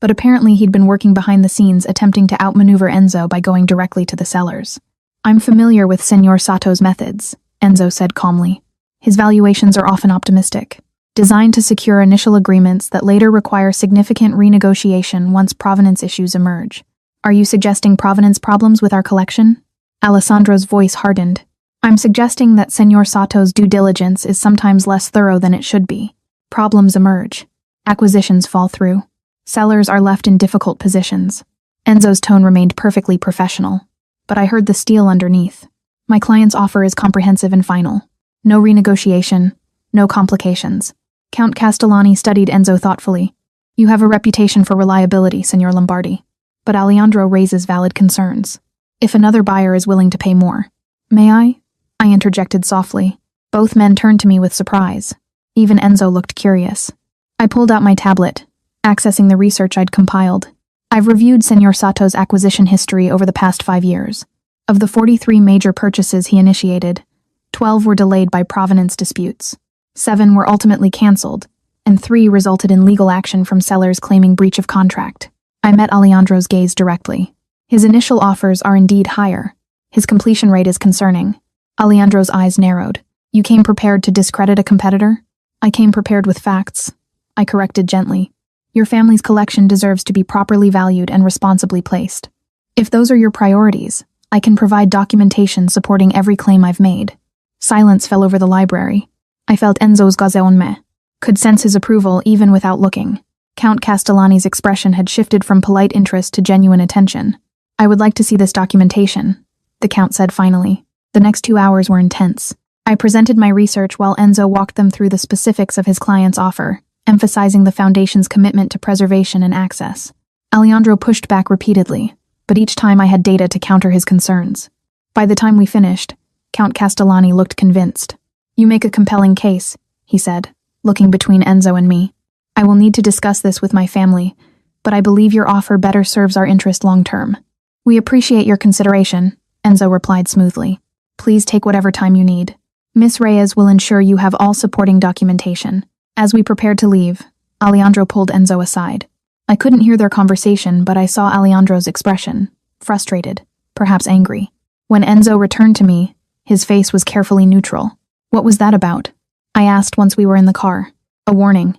but apparently he'd been working behind the scenes attempting to outmaneuver Enzo by going directly to the sellers. I'm familiar with Senor Sato's methods, Enzo said calmly. His valuations are often optimistic, designed to secure initial agreements that later require significant renegotiation once provenance issues emerge. Are you suggesting provenance problems with our collection? Alessandro's voice hardened. I'm suggesting that Senor Sato's due diligence is sometimes less thorough than it should be. Problems emerge. Acquisitions fall through. Sellers are left in difficult positions. Enzo's tone remained perfectly professional, but I heard the steel underneath. My client's offer is comprehensive and final. No renegotiation, no complications. Count Castellani studied Enzo thoughtfully. You have a reputation for reliability, Signor Lombardi. But Alejandro raises valid concerns. If another buyer is willing to pay more. May I? I interjected softly. Both men turned to me with surprise. Even Enzo looked curious. I pulled out my tablet, accessing the research I'd compiled. I've reviewed Senor Sato's acquisition history over the past 5 years. Of the 43 major purchases he initiated, 12 were delayed by provenance disputes. 7 were ultimately canceled, and 3 resulted in legal action from sellers claiming breach of contract. I met Alejandro's gaze directly. His initial offers are indeed higher. His completion rate is concerning. Alejandro's eyes narrowed. You came prepared to discredit a competitor? I came prepared with facts. I corrected gently. Your family's collection deserves to be properly valued and responsibly placed. If those are your priorities, I can provide documentation supporting every claim I've made. Silence fell over the library. I felt Enzo's gazeonme. Could sense his approval even without looking. Count Castellani's expression had shifted from polite interest to genuine attention. I would like to see this documentation, the Count said finally. The next 2 hours were intense. I presented my research while Enzo walked them through the specifics of his client's offer, emphasizing the Foundation's commitment to preservation and access. Alejandro pushed back repeatedly, but each time I had data to counter his concerns. By the time we finished, Count Castellani looked convinced. You make a compelling case, he said, looking between Enzo and me. I will need to discuss this with my family, but I believe your offer better serves our interest long-term. We appreciate your consideration, Enzo replied smoothly. Please take whatever time you need. Miss Reyes will ensure you have all supporting documentation. As we prepared to leave, Alejandro pulled Enzo aside. I couldn't hear their conversation, but I saw Alejandro's expression, frustrated, perhaps angry. When Enzo returned to me, his face was carefully neutral. What was that about? I asked once we were in the car. A warning.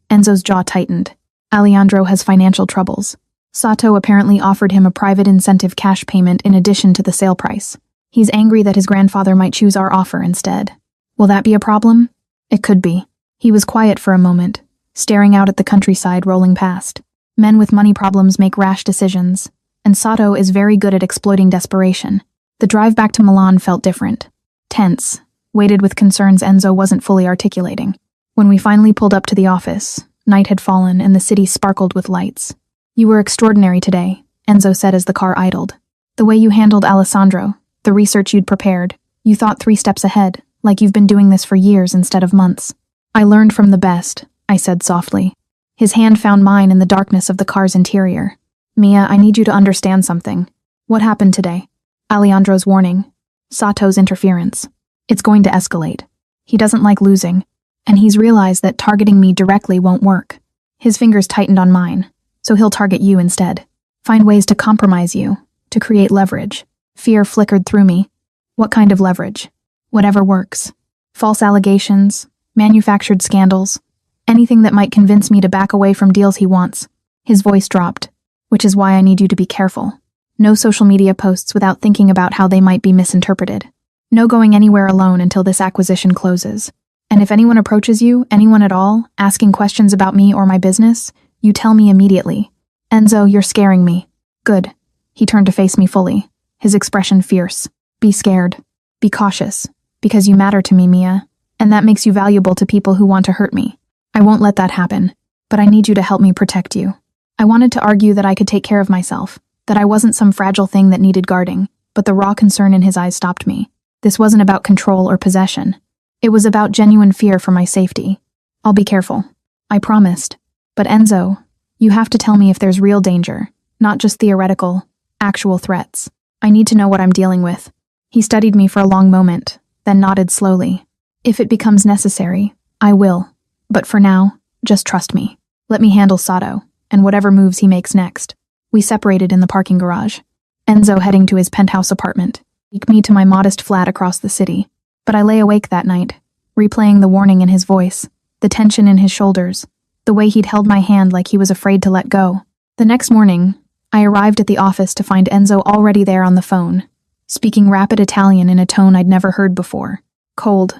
Enzo's jaw tightened. Alejandro has financial troubles. Sato apparently offered him a private incentive cash payment in addition to the sale price. He's angry that his grandfather might choose our offer instead. Will that be a problem? It could be. He was quiet for a moment, staring out at the countryside rolling past. Men with money problems make rash decisions, and Sato is very good at exploiting desperation. The drive back to Milan felt different. Tense, weighted with concerns Enzo wasn't fully articulating. When we finally pulled up to the office, night had fallen and the city sparkled with lights. You were extraordinary today, Enzo said as the car idled. The way you handled Alessandro, the research you'd prepared, you thought 3 steps ahead, like you've been doing this for years instead of months. I learned from the best, I said softly. His hand found mine in the darkness of the car's interior. Mia, I need you to understand something. What happened today? Alejandro's warning. Sato's interference. It's going to escalate. He doesn't like losing, and he's realized that targeting me directly won't work. His fingers tightened on mine, so he'll target you instead. Find ways to compromise you, to create leverage. Fear flickered through me. What kind of leverage? Whatever works. False allegations, manufactured scandals, anything that might convince me to back away from deals he wants. His voice dropped, which is why I need you to be careful. No social media posts without thinking about how they might be misinterpreted. No going anywhere alone until this acquisition closes. And if anyone approaches you, anyone at all, asking questions about me or my business, you tell me immediately. Enzo, you're scaring me. Good. He turned to face me fully, his expression fierce. Be scared. Be cautious. Because you matter to me, Mia. And that makes you valuable to people who want to hurt me. I won't let that happen. But I need you to help me protect you. I wanted to argue that I could take care of myself, that I wasn't some fragile thing that needed guarding, but the raw concern in his eyes stopped me. This wasn't about control or possession. It was about genuine fear for my safety. I'll be careful. I promised. But Enzo, you have to tell me if there's real danger, not just theoretical, actual threats. I need to know what I'm dealing with. He studied me for a long moment, then nodded slowly. If it becomes necessary, I will. But for now, just trust me. Let me handle Sato, and whatever moves he makes next. We separated in the parking garage. Enzo heading to his penthouse apartment, me to my modest flat across the city. But I lay awake that night, replaying the warning in his voice, the tension in his shoulders, the way he'd held my hand like he was afraid to let go. The next morning, I arrived at the office to find Enzo already there on the phone, speaking rapid Italian in a tone I'd never heard before. Cold,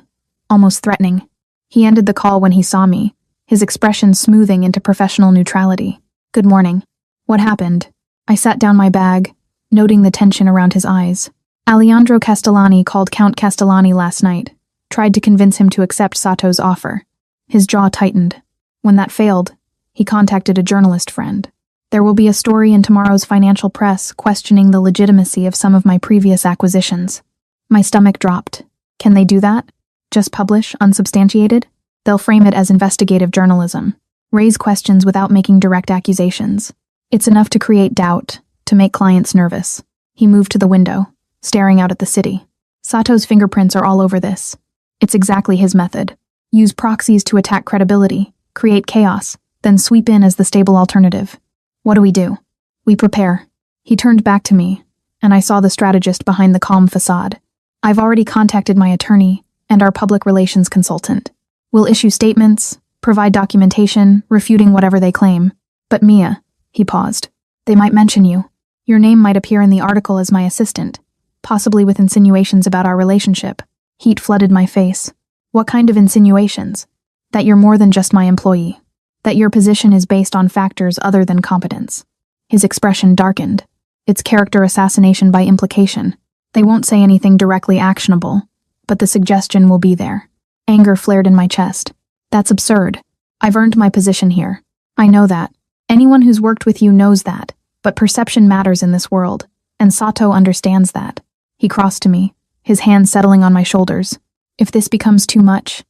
almost threatening. He ended the call when he saw me, his expression smoothing into professional neutrality. Good morning. What happened? I sat down my bag, noting the tension around his eyes. Alejandro Castellani called Count Castellani last night, tried to convince him to accept Sato's offer. His jaw tightened. When that failed, he contacted a journalist friend. There will be a story in tomorrow's financial press questioning the legitimacy of some of my previous acquisitions. My stomach dropped. Can they do that? Just publish, unsubstantiated? They'll frame it as investigative journalism. Raise questions without making direct accusations. It's enough to create doubt, to make clients nervous. He moved to the window, staring out at the city. Sato's fingerprints are all over this. It's exactly his method. Use proxies to attack credibility, create chaos, then sweep in as the stable alternative. What do we do? We prepare. He turned back to me, and I saw the strategist behind the calm facade. I've already contacted my attorney and our public relations consultant. We'll issue statements, provide documentation, refuting whatever they claim. But Mia, he paused. They might mention you. Your name might appear in the article as my assistant, possibly with insinuations about our relationship. Heat flooded my face. What kind of insinuations? That you're more than just my employee. That your position is based on factors other than competence. His expression darkened. It's character assassination by implication. They won't say anything directly actionable, but the suggestion will be there. Anger flared in my chest. That's absurd. I've earned my position here. I know that. Anyone who's worked with you knows that, but perception matters in this world, and Sato understands that. He crossed to me, his hand settling on my shoulders. If this becomes too much,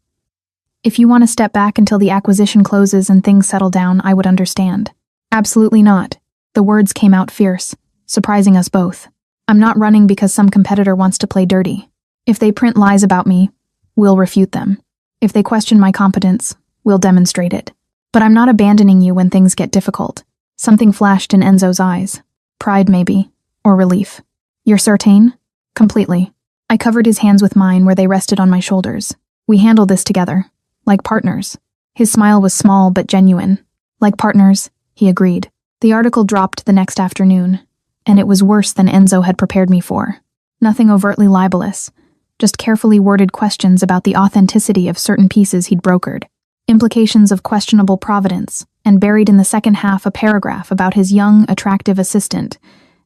if you want to step back until the acquisition closes and things settle down, I would understand. Absolutely not. The words came out fierce, surprising us both. I'm not running because some competitor wants to play dirty. If they print lies about me, we'll refute them. If they question my competence, we'll demonstrate it. But I'm not abandoning you when things get difficult. Something flashed in Enzo's eyes. Pride, maybe, or relief. You're certain? Completely. I covered his hands with mine where they rested on my shoulders. We handle this together. Like partners. His smile was small but genuine. Like partners, he agreed. The article dropped the next afternoon, and it was worse than Enzo had prepared me for. Nothing overtly libelous, just carefully worded questions about the authenticity of certain pieces he'd brokered. Implications of questionable providence, and buried in the second half a paragraph about his young, attractive assistant,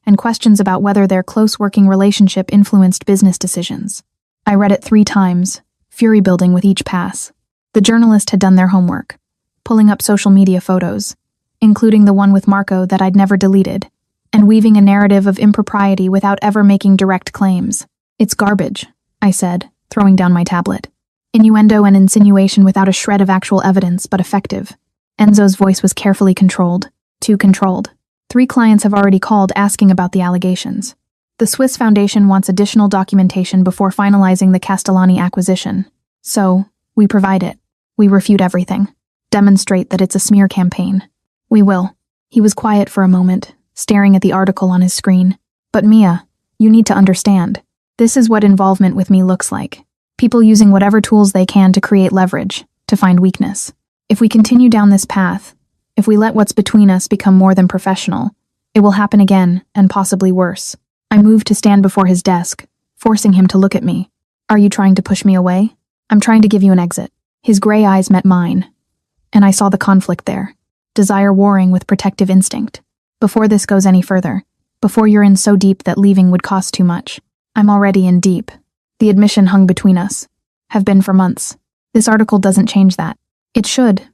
and questions about whether their close working relationship influenced business decisions. I read it 3 times, fury building with each pass. The journalist had done their homework, pulling up social media photos, including the one with Marco that I'd never deleted, and weaving a narrative of impropriety without ever making direct claims. It's garbage, I said, throwing down my tablet. Innuendo and insinuation without a shred of actual evidence, but effective. Enzo's voice was carefully controlled. Too controlled. 3 clients have already called asking about the allegations. The Swiss Foundation wants additional documentation before finalizing the Castellani acquisition. So, we provide it. We refute everything. Demonstrate that it's a smear campaign. We will. He was quiet for a moment, staring at the article on his screen. But Mia, you need to understand. This is what involvement with me looks like. People using whatever tools they can to create leverage, to find weakness. If we continue down this path, if we let what's between us become more than professional, it will happen again, and possibly worse. I moved to stand before his desk, forcing him to look at me. Are you trying to push me away? I'm trying to give you an exit. His gray eyes met mine, and I saw the conflict there. Desire warring with protective instinct. Before this goes any further, before you're in so deep that leaving would cost too much. I'm already in deep. The admission hung between us. Have been for months. This article doesn't change that. It should,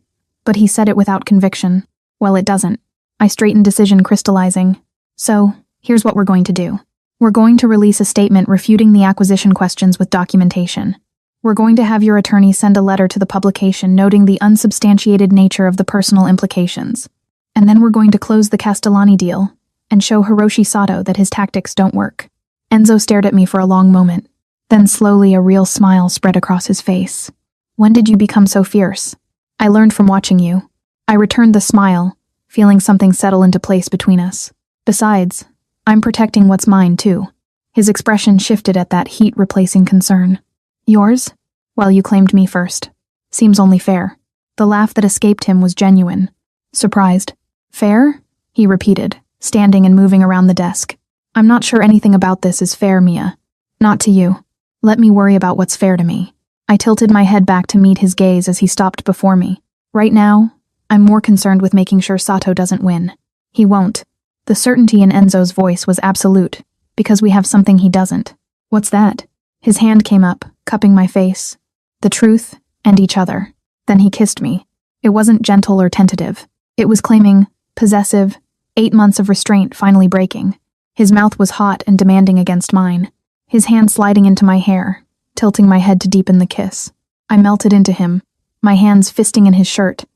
but he said it without conviction. Well, it doesn't. I straightened decision crystallizing. So, here's what we're going to do. We're going to release a statement refuting the acquisition questions with documentation. We're going to have your attorney send a letter to the publication noting the unsubstantiated nature of the personal implications. And then we're going to close the Castellani deal and show Hiroshi Sato that his tactics don't work. Enzo stared at me for a long moment. Then slowly a real smile spread across his face. When did you become so fierce? I learned from watching you. I returned the smile, feeling something settle into place between us. Besides, I'm protecting what's mine too. His expression shifted at that heat-replacing concern. Yours? Well, you claimed me first. Seems only fair. The laugh that escaped him was genuine. Surprised. Fair? He repeated, standing and moving around the desk. I'm not sure anything about this is fair, Mia. Not to you. Let me worry about what's fair to me. I tilted my head back to meet his gaze as he stopped before me. Right now, I'm more concerned with making sure Sato doesn't win. He won't. The certainty in Enzo's voice was absolute, because we have something he doesn't. What's that? His hand came up, cupping my face. The truth, and each other. Then he kissed me. It wasn't gentle or tentative. It was claiming, possessive, 8 months of restraint finally breaking. His mouth was hot and demanding against mine. His hand sliding into my hair, tilting my head to deepen the kiss. I melted into him, my hands fisting in his shirt,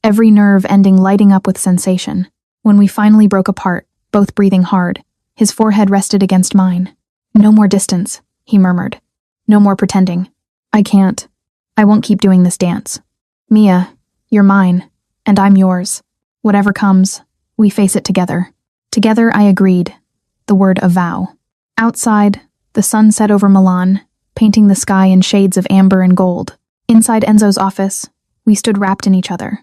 every nerve ending lighting up with sensation. When we finally broke apart, both breathing hard, his forehead rested against mine. No more distance, he murmured. No more pretending. I can't. I won't keep doing this dance. Mia, you're mine, and I'm yours. Whatever comes, we face it together. Together, I agreed. The word a vow. Outside, the sun set over Milan, painting the sky in shades of amber and gold. Inside Enzo's office, we stood wrapped in each other,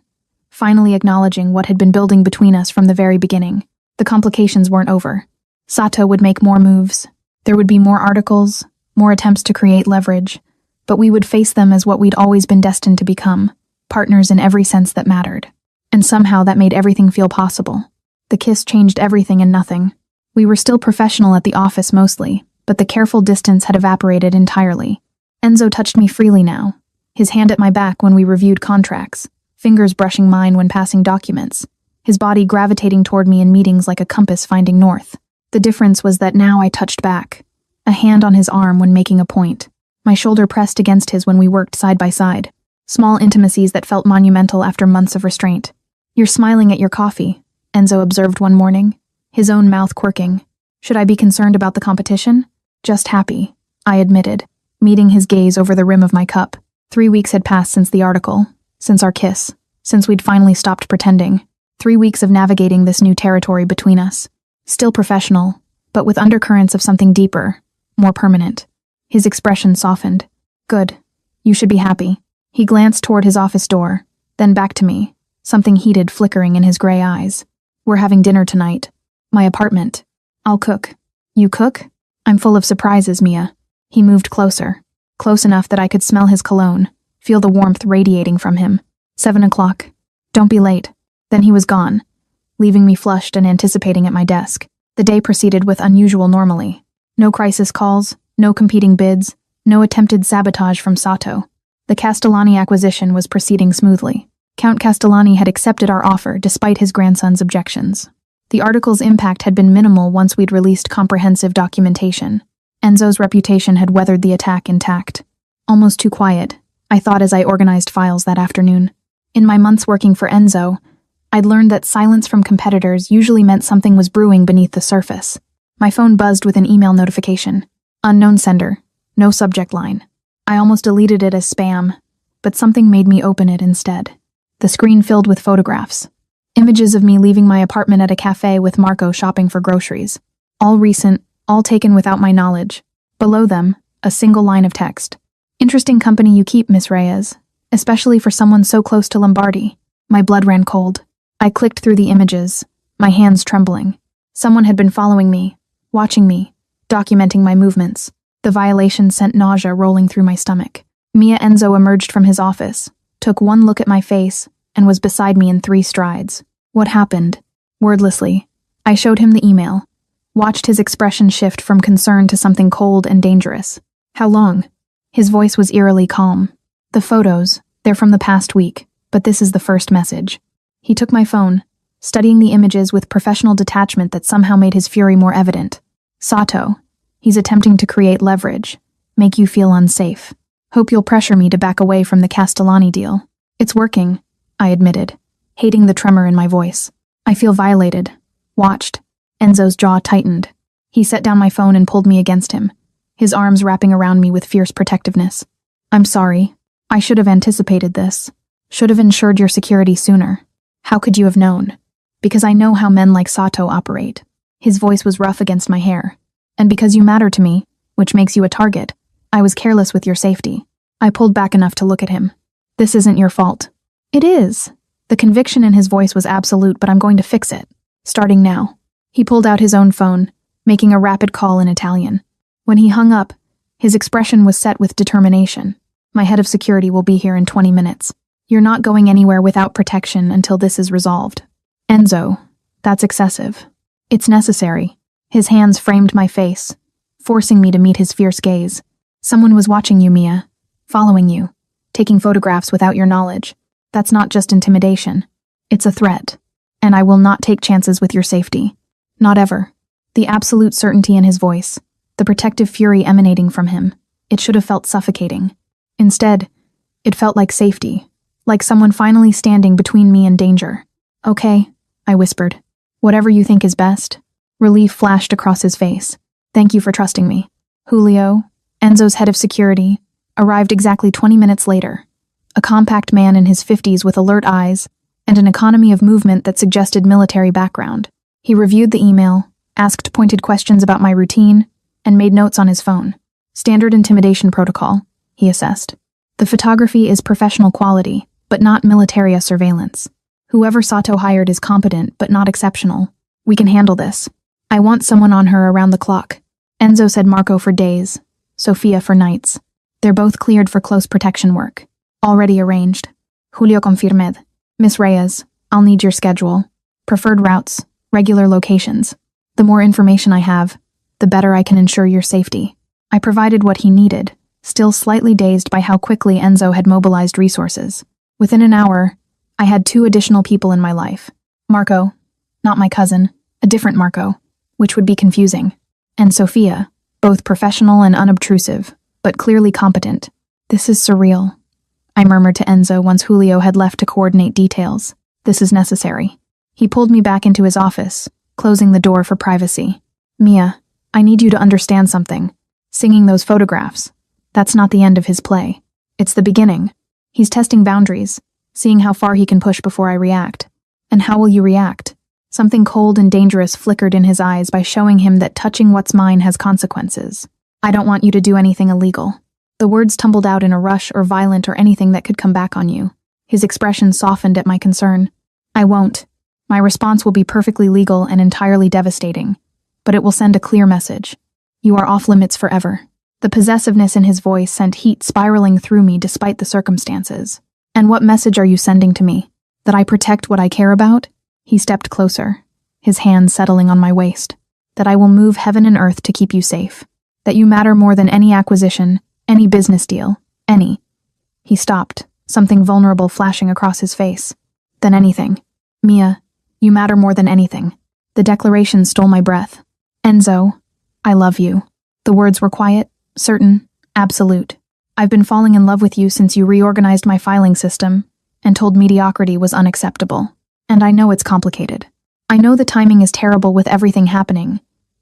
finally acknowledging what had been building between us from the very beginning. The complications weren't over. Sato would make more moves. There would be more articles, more attempts to create leverage, but we would face them as what we'd always been destined to become, partners in every sense that mattered. And somehow that made everything feel possible. The kiss changed everything and nothing. We were still professional at the office mostly, but the careful distance had evaporated entirely. Enzo touched me freely now, his hand at my back when we reviewed contracts, fingers brushing mine when passing documents, his body gravitating toward me in meetings like a compass finding north. The difference was that now I touched back, a hand on his arm when making a point, my shoulder pressed against his when we worked side by side, small intimacies that felt monumental after months of restraint. You're smiling at your coffee, Enzo observed one morning, his own mouth quirking. Should I be concerned about the competition? Just happy, I admitted, meeting his gaze over the rim of my cup. 3 weeks had passed since the article, since our kiss, since we'd finally stopped pretending. 3 weeks of navigating this new territory between us. Still professional, but with undercurrents of something deeper, more permanent. His expression softened. Good. You should be happy. He glanced toward his office door, then back to me, something heated flickering in his gray eyes. We're having dinner tonight. My apartment. I'll cook. You cook? I'm full of surprises, Mia. He moved closer, close enough that I could smell his cologne, feel the warmth radiating from him. 7 o'clock. Don't be late. Then he was gone, leaving me flushed and anticipating at my desk. The day proceeded with unusual normalcy. No crisis calls, no competing bids, no attempted sabotage from Sato. The Castellani acquisition was proceeding smoothly. Count Castellani had accepted our offer despite his grandson's objections. The article's impact had been minimal once we'd released comprehensive documentation. Enzo's reputation had weathered the attack intact. Almost too quiet, I thought as I organized files that afternoon. In my months working for Enzo, I'd learned that silence from competitors usually meant something was brewing beneath the surface. My phone buzzed with an email notification. Unknown sender. No subject line. I almost deleted it as spam, but something made me open it instead. The screen filled with photographs. Images of me leaving my apartment at a cafe with Marco shopping for groceries. All recent, all taken without my knowledge. Below them, a single line of text. Interesting company you keep, Miss Reyes, especially for someone so close to Lombardi. My blood ran cold. I clicked through the images, my hands trembling. Someone had been following me, watching me, documenting my movements. The violation sent nausea rolling through my stomach. Enzo emerged from his office, took one look at my face, and was beside me in 3 strides. What happened? Wordlessly, I showed him the email, watched his expression shift from concern to something cold and dangerous. How long? His voice was eerily calm. The photos, they're from the past week, but this is the first message. He took my phone, studying the images with professional detachment that somehow made his fury more evident. Sato, he's attempting to create leverage, make you feel unsafe. Hope you'll pressure me to back away from the Castellani deal. It's working, I admitted, hating the tremor in my voice. I feel violated. Watched. Enzo's jaw tightened. He set down my phone and pulled me against him, his arms wrapping around me with fierce protectiveness. I'm sorry. I should have anticipated this. Should have ensured your security sooner. How could you have known? Because I know how men like Sato operate. His voice was rough against my hair. And because you matter to me, which makes you a target, I was careless with your safety. I pulled back enough to look at him. This isn't your fault. It is. The conviction in his voice was absolute, but I'm going to fix it. Starting now. He pulled out his own phone, making a rapid call in Italian. When he hung up, his expression was set with determination. My head of security will be here in 20 minutes. You're not going anywhere without protection until this is resolved. Enzo, that's excessive. It's necessary. His hands framed my face, forcing me to meet his fierce gaze. Someone was watching you, Mia. Following you. Taking photographs without your knowledge. That's not just intimidation. It's a threat. And I will not take chances with your safety. Not ever. The absolute certainty in his voice. The protective fury emanating from him. It should have felt suffocating. Instead, it felt like safety. Like someone finally standing between me and danger. Okay, I whispered. Whatever you think is best. Relief flashed across his face. Thank you for trusting me. Julio, Enzo's head of security, arrived exactly 20 minutes later. A compact man in his 50s with alert eyes and an economy of movement that suggested military background. He reviewed the email, asked pointed questions about my routine, and made notes on his phone. Standard intimidation protocol, he assessed. The photography is professional quality, but not military surveillance. Whoever Sato hired is competent, but not exceptional. We can handle this. I want someone on her around the clock. Enzo said Marco for days, Sofia for nights. They're both cleared for close protection work. Already arranged. Julio confirmed. Miss Reyes, I'll need your schedule. Preferred routes, regular locations. The more information I have, the better I can ensure your safety. I provided what he needed, still slightly dazed by how quickly Enzo had mobilized resources. Within an hour, I had 2 additional people in my life. Marco, not my cousin, a different Marco, which would be confusing, and Sofia, both professional and unobtrusive, but clearly competent. This is surreal, I murmured to Enzo once Julio had left to coordinate details. This is necessary. He pulled me back into his office, closing the door for privacy. Mia, I need you to understand something. Singing those photographs, that's not the end of his play. It's the beginning. He's testing boundaries, seeing how far he can push before I react. And how will you react? Something cold and dangerous flickered in his eyes by showing him that touching what's mine has consequences. I don't want you to do anything illegal. The words tumbled out in a rush or violent or anything that could come back on you. His expression softened at my concern. I won't. My response will be perfectly legal and entirely devastating. But it will send a clear message. You are off limits forever. The possessiveness in his voice sent heat spiraling through me despite the circumstances. And what message are you sending to me? That I protect what I care about? He stepped closer, his hand settling on my waist. That I will move heaven and earth to keep you safe. That you matter more than any acquisition, any business deal, any. He stopped, something vulnerable flashing across his face. Than anything. Mia, you matter more than anything. The declaration stole my breath. Enzo, I love you. The words were quiet, certain, absolute. I've been falling in love with you since you reorganized my filing system and told mediocrity was unacceptable. And I know it's complicated. I know the timing is terrible with everything happening,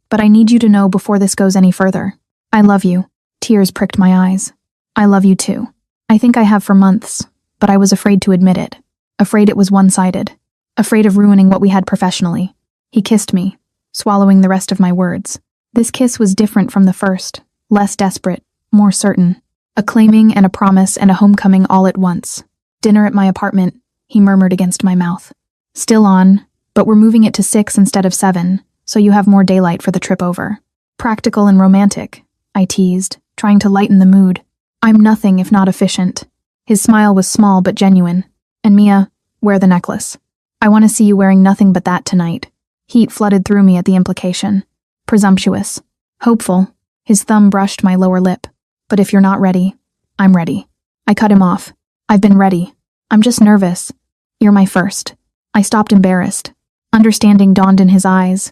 but I need you to know before this goes any further. I love you. Tears pricked my eyes. I love you too. I think I have for months, but I was afraid to admit it. Afraid it was one-sided. Afraid of ruining what we had professionally. He kissed me, swallowing the rest of my words. This kiss was different from the first, less desperate, more certain. A claiming and a promise and a homecoming all at once. Dinner at my apartment, he murmured against my mouth. Still on, but we're moving it to 6 instead of 7, so you have more daylight for the trip over. Practical and romantic, I teased, trying to lighten the mood. I'm nothing if not efficient. His smile was small but genuine. And Mia, wear the necklace. I want to see you wearing nothing but that tonight. Heat flooded through me at the implication. Presumptuous. Hopeful. His thumb brushed my lower lip. But if you're not ready, I'm ready. I cut him off. I've been ready. I'm just nervous. You're my first. I stopped embarrassed. Understanding dawned in his eyes,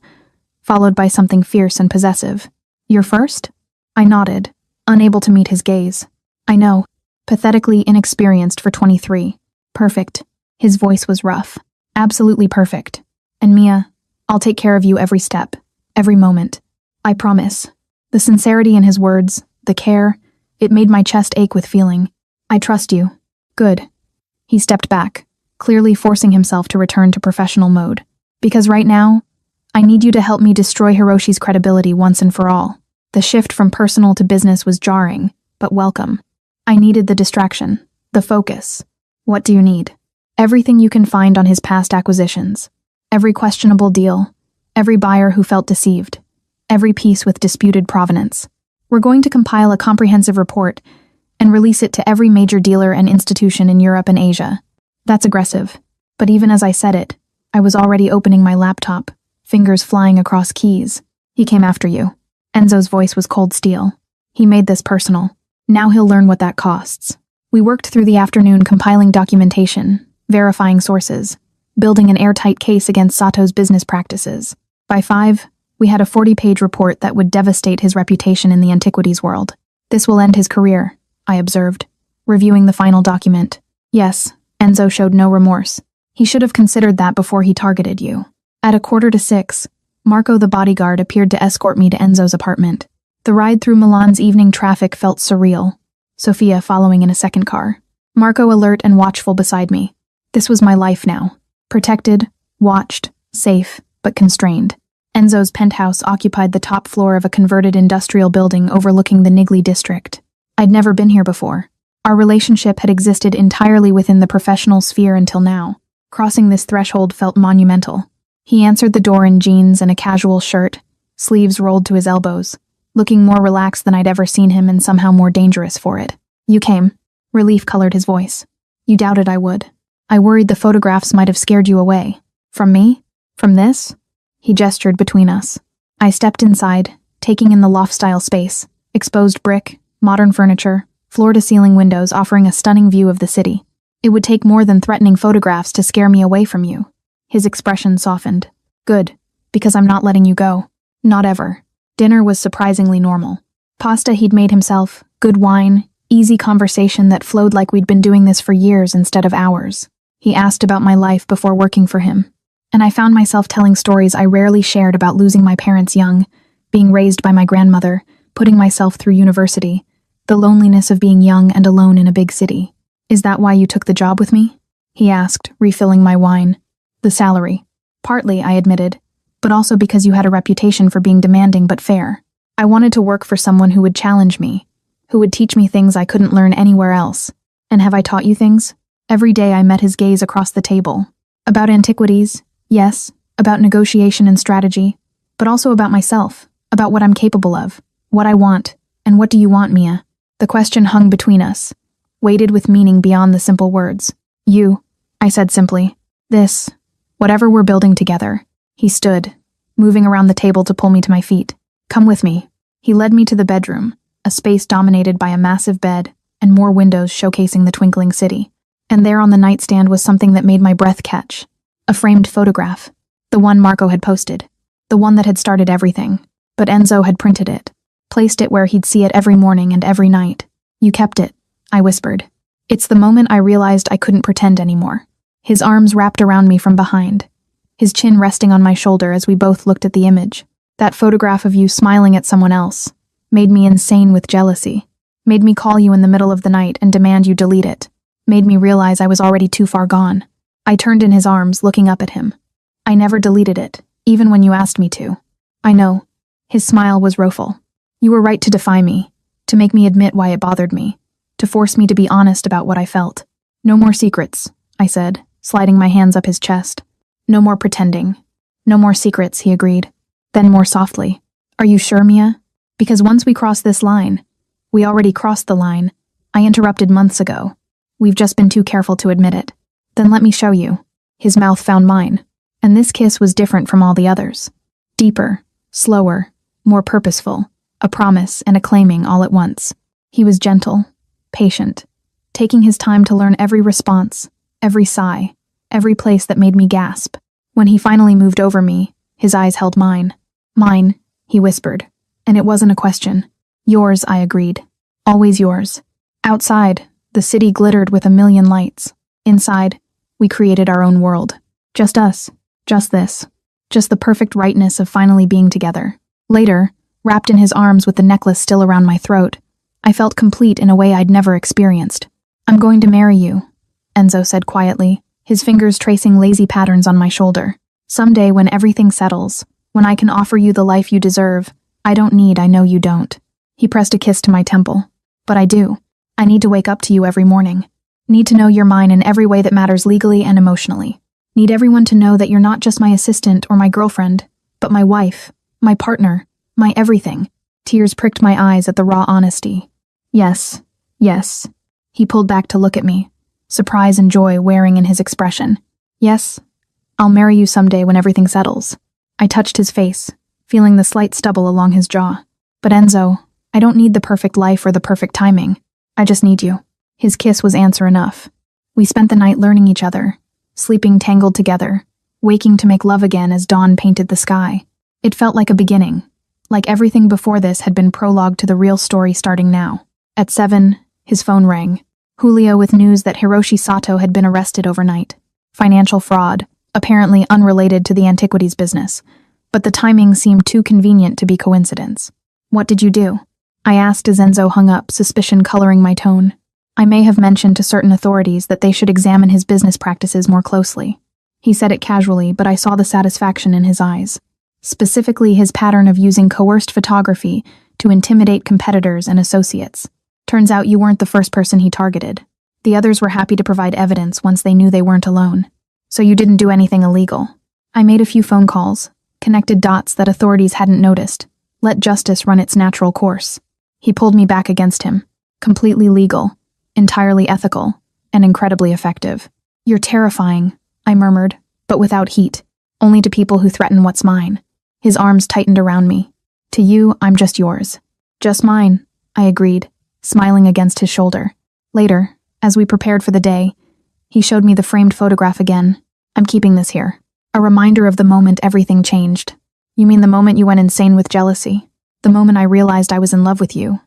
followed by something fierce and possessive. You're first? I nodded, unable to meet his gaze. I know. Pathetically inexperienced for 23. Perfect. His voice was rough. Absolutely perfect. And Mia, I'll take care of you every step, every moment. I promise. The sincerity in his words, the care, it made my chest ache with feeling. I trust you. Good. He stepped back, clearly forcing himself to return to professional mode. Because right now, I need you to help me destroy Hiroshi's credibility once and for all. The shift from personal to business was jarring, but welcome. I needed the distraction, the focus. What do you need? Everything you can find on his past acquisitions. Every questionable deal. Every buyer who felt deceived. Every piece with disputed provenance. We're going to compile a comprehensive report and release it to every major dealer and institution in Europe and Asia. That's aggressive. But even as I said it, I was already opening my laptop, fingers flying across keys. He came after you. Enzo's voice was cold steel. He made this personal. Now he'll learn what that costs. We worked through the afternoon compiling documentation, verifying sources, building an airtight case against Sato's business practices. By 5, we had a 40-page report that would devastate his reputation in the antiquities world. This will end his career, I observed, reviewing the final document. Yes, Enzo showed no remorse. He should have considered that before he targeted you. At 5:45, Marco the bodyguard appeared to escort me to Enzo's apartment. The ride through Milan's evening traffic felt surreal, Sophia following in a second car. Marco alert and watchful beside me. This was my life now. Protected, watched, safe, but constrained. Enzo's penthouse occupied the top floor of a converted industrial building overlooking the Nigli district. I'd never been here before. Our relationship had existed entirely within the professional sphere until now. Crossing this threshold felt monumental. He answered the door in jeans and a casual shirt, sleeves rolled to his elbows, looking more relaxed than I'd ever seen him and somehow more dangerous for it. You came. Relief colored his voice. You doubted I would. I worried the photographs might have scared you away. From me? From this? He gestured between us. I stepped inside, taking in the loft-style space, exposed brick, modern furniture, floor-to-ceiling windows offering a stunning view of the city. It would take more than threatening photographs to scare me away from you. His expression softened. Good, because I'm not letting you go. Not ever. Dinner was surprisingly normal. Pasta he'd made himself, good wine, easy conversation that flowed like we'd been doing this for years instead of hours. He asked about my life before working for him, and I found myself telling stories I rarely shared about losing my parents young, being raised by my grandmother, putting myself through university, the loneliness of being young and alone in a big city. Is that why you took the job with me? He asked, refilling my wine. The salary. Partly, I admitted, but also because you had a reputation for being demanding but fair. I wanted to work for someone who would challenge me, who would teach me things I couldn't learn anywhere else. And have I taught you things? Every day I met his gaze across the table. About antiquities, yes, about negotiation and strategy, but also about myself, about what I'm capable of, what I want, and what do you want, Mia? The question hung between us, weighted with meaning beyond the simple words. You, I said simply. This, whatever we're building together. He stood, moving around the table to pull me to my feet. Come with me. He led me to the bedroom, a space dominated by a massive bed and more windows showcasing the twinkling city. And there on the nightstand was something that made my breath catch. A framed photograph. The one Marco had posted. The one that had started everything. But Enzo had printed it. Placed it where he'd see it every morning and every night. You kept it, I whispered. It's the moment I realized I couldn't pretend anymore. His arms wrapped around me from behind, his chin resting on my shoulder as we both looked at the image. That photograph of you smiling at someone else made me insane with jealousy, made me call you in the middle of the night and demand you delete it, made me realize I was already too far gone. I turned in his arms, looking up at him. I never deleted it, even when you asked me to. I know. His smile was rueful. You were right to defy me, to make me admit why it bothered me, to force me to be honest about what I felt. No more secrets, I said, sliding my hands up his chest. No more pretending. No more secrets, he agreed. Then more softly. Are you sure, Mia? Because once we cross this line, we already crossed the line. I interrupted months ago. We've just been too careful to admit it. Then let me show you. His mouth found mine. And this kiss was different from all the others. Deeper, slower, more purposeful, a promise and a claiming all at once. He was gentle, patient, taking his time to learn every response, every sigh, every place that made me gasp. When he finally moved over me, his eyes held mine. Mine, he whispered. And it wasn't a question. Yours, I agreed. Always yours. Outside, the city glittered with a million lights. Inside, we created our own world. Just us. Just this. Just the perfect rightness of finally being together. Later, wrapped in his arms with the necklace still around my throat, I felt complete in a way I'd never experienced. I'm going to marry you, Enzo said quietly, his fingers tracing lazy patterns on my shoulder. Someday when everything settles, when I can offer you the life you deserve, I know you don't. He pressed a kiss to my temple. But I do. I need to wake up to you every morning. Need to know you're mine in every way that matters legally and emotionally. Need everyone to know that you're not just my assistant or my girlfriend, but my wife, my partner, my everything. Tears pricked my eyes at the raw honesty. Yes, yes. He pulled back to look at me, surprise and joy wearing in his expression. Yes, I'll marry you someday when everything settles. I touched his face, feeling the slight stubble along his jaw. But Enzo, I don't need the perfect life or the perfect timing. I just need you. His kiss was answer enough. We spent the night learning each other, sleeping tangled together, waking to make love again as dawn painted the sky. It felt like a beginning, like everything before this had been prologue to the real story starting now. At 7, his phone rang. Julio with news that Hiroshi Sato had been arrested overnight. Financial fraud, apparently unrelated to the antiquities business, but the timing seemed too convenient to be coincidence. What did you do? I asked as Enzo hung up, suspicion coloring my tone. I may have mentioned to certain authorities that they should examine his business practices more closely. He said it casually, but I saw the satisfaction in his eyes. Specifically his pattern of using coerced photography to intimidate competitors and associates. Turns out you weren't the first person he targeted. The others were happy to provide evidence once they knew they weren't alone. So you didn't do anything illegal. I made a few phone calls, connected dots that authorities hadn't noticed, let justice run its natural course. He pulled me back against him. Completely legal, entirely ethical, and incredibly effective. You're terrifying, I murmured, but without heat, only to people who threaten what's mine. His arms tightened around me. To you, I'm just yours. Just mine, I agreed, smiling against his shoulder. Later, as we prepared for the day, he showed me the framed photograph again. I'm keeping this here. A reminder of the moment everything changed. You mean the moment you went insane with jealousy? The moment I realized I was in love with you?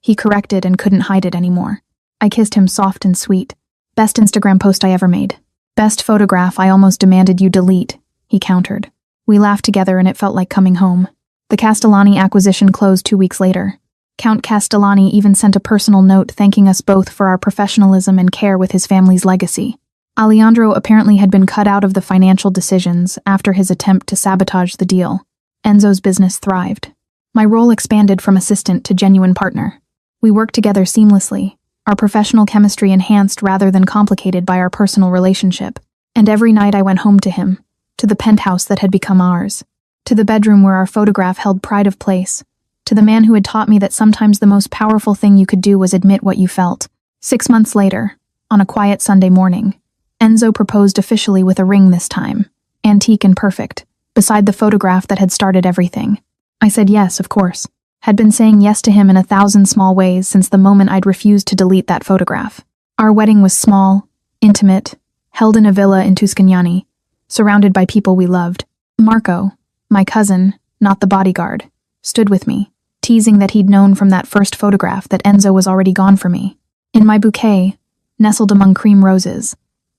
He corrected and couldn't hide it anymore. I kissed him soft and sweet. Best Instagram post I ever made. Best photograph I almost demanded you delete, he countered. We laughed together and it felt like coming home. The Castellani acquisition closed 2 weeks later. Count Castellani even sent a personal note thanking us both for our professionalism and care with his family's legacy. Alejandro apparently had been cut out of the financial decisions after his attempt to sabotage the deal. Enzo's business thrived. My role expanded from assistant to genuine partner. We worked together seamlessly, our professional chemistry enhanced rather than complicated by our personal relationship. And every night I went home to him, to the penthouse that had become ours, to the bedroom where our photograph held pride of place, to the man who had taught me that sometimes the most powerful thing you could do was admit what you felt. 6 months later, on a quiet Sunday morning, Enzo proposed officially with a ring this time, antique and perfect, beside the photograph that had started everything. I said yes, of course. Had been saying yes to him in 1,000 small ways since the moment I'd refused to delete that photograph. Our wedding was small, intimate, held in a villa in Tuscany, surrounded by people we loved. Marco, my cousin, not the bodyguard, stood with me, teasing that he'd known from that first photograph that Enzo was already gone for me. In my bouquet, nestled among cream roses,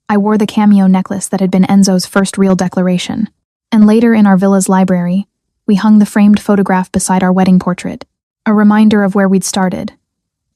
I wore the cameo necklace that had been Enzo's first real declaration. And later in our villa's library, we hung the framed photograph beside our wedding portrait, a reminder of where we'd started,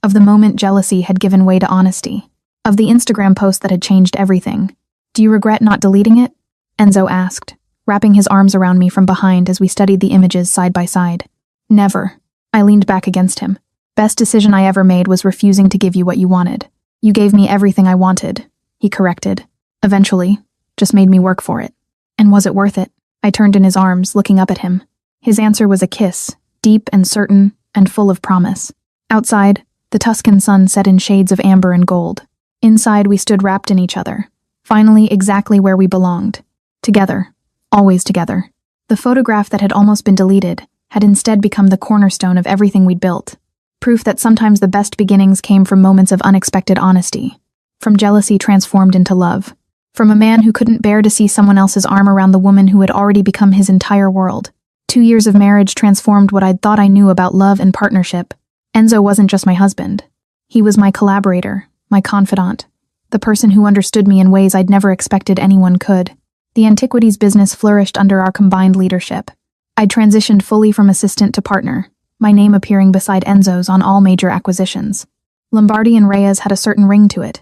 of the moment jealousy had given way to honesty, of the Instagram post that had changed everything. Do you regret not deleting it? Enzo asked, wrapping his arms around me from behind as we studied the images side by side. Never. I leaned back against him. Best decision I ever made was refusing to give you what you wanted. You gave me everything I wanted, he corrected. Eventually, just made me work for it. And was it worth it? I turned in his arms, looking up at him. His answer was a kiss, deep and certain, and full of promise. Outside, the Tuscan sun set in shades of amber and gold. Inside, we stood wrapped in each other, finally exactly where we belonged. Together. Always together. The photograph that had almost been deleted had instead become the cornerstone of everything we'd built. Proof that sometimes the best beginnings came from moments of unexpected honesty. From jealousy transformed into love. From a man who couldn't bear to see someone else's arm around the woman who had already become his entire world. 2 years of marriage transformed what I'd thought I knew about love and partnership. Enzo wasn't just my husband. He was my collaborator, my confidant, the person who understood me in ways I'd never expected anyone could. The antiquities business flourished under our combined leadership. I'd transitioned fully from assistant to partner, my name appearing beside Enzo's on all major acquisitions. Lombardi and Reyes had a certain ring to it,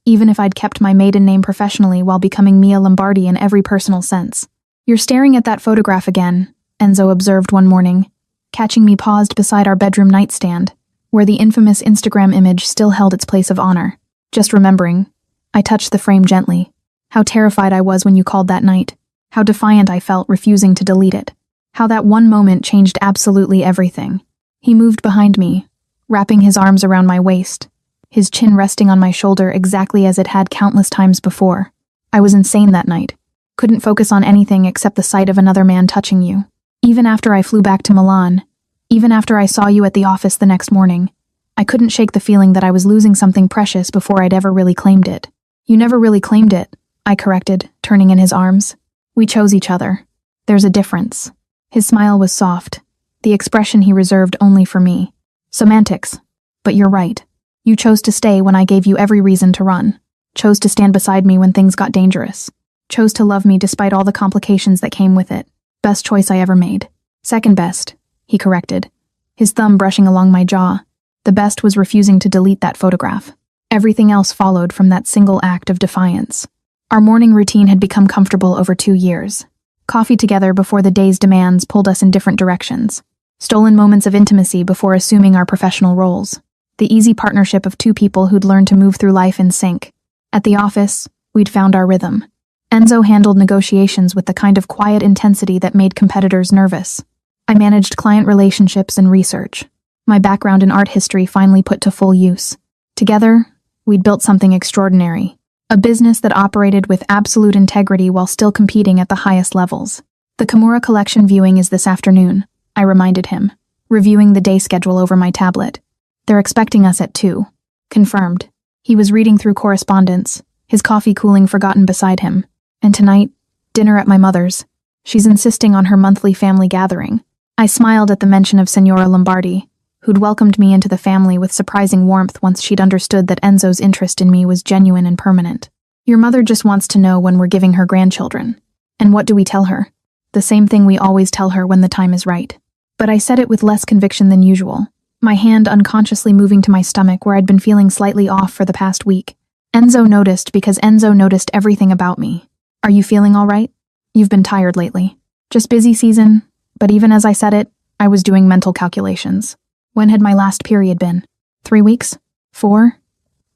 even if I'd kept my maiden name professionally while becoming Mia Lombardi in every personal sense. "You're staring at that photograph again," Enzo observed one morning, catching me paused beside our bedroom nightstand, where the infamous Instagram image still held its place of honor. Just remembering, I touched the frame gently. How terrified I was when you called that night. How defiant I felt, refusing to delete it. How that one moment changed absolutely everything. He moved behind me, wrapping his arms around my waist, his chin resting on my shoulder exactly as it had countless times before. I was insane that night. Couldn't focus on anything except the sight of another man touching you. Even after I flew back to Milan, even after I saw you at the office the next morning, I couldn't shake the feeling that I was losing something precious before I'd ever really claimed it. "You never really claimed it," I corrected, turning in his arms. "We chose each other. There's a difference." His smile was soft, the expression he reserved only for me. "Semantics. But you're right. You chose to stay when I gave you every reason to run. Chose to stand beside me when things got dangerous. Chose to love me despite all the complications that came with it. Best choice I ever made." "Second best," he corrected, his thumb brushing along my jaw. The best was refusing to delete that photograph. Everything else followed from that single act of defiance. Our morning routine had become comfortable over 2 years. Coffee together before the day's demands pulled us in different directions. Stolen moments of intimacy before assuming our professional roles. The easy partnership of two people who'd learned to move through life in sync. At the office, we'd found our rhythm. Enzo handled negotiations with the kind of quiet intensity that made competitors nervous. I managed client relationships and research. My background in art history finally put to full use. Together, we'd built something extraordinary. A business that operated with absolute integrity while still competing at the highest levels. "The Kimura collection viewing is this afternoon," I reminded him, reviewing the day schedule over my tablet. "They're expecting us at 2. Confirmed. He was reading through correspondence, his coffee cooling forgotten beside him. "And tonight, dinner at my mother's. She's insisting on her monthly family gathering." I smiled at the mention of Signora Lombardi, who'd welcomed me into the family with surprising warmth once she'd understood that Enzo's interest in me was genuine and permanent. "Your mother just wants to know when we're giving her grandchildren." "And what do we tell her?" "The same thing we always tell her when the time is right." But I said it with less conviction than usual, my hand unconsciously moving to my stomach where I'd been feeling slightly off for the past week. Enzo noticed because Enzo noticed everything about me. "Are you feeling all right? You've been tired lately." "Just busy season," but even as I said it, I was doing mental calculations. When had my last period been? 3 weeks? 4?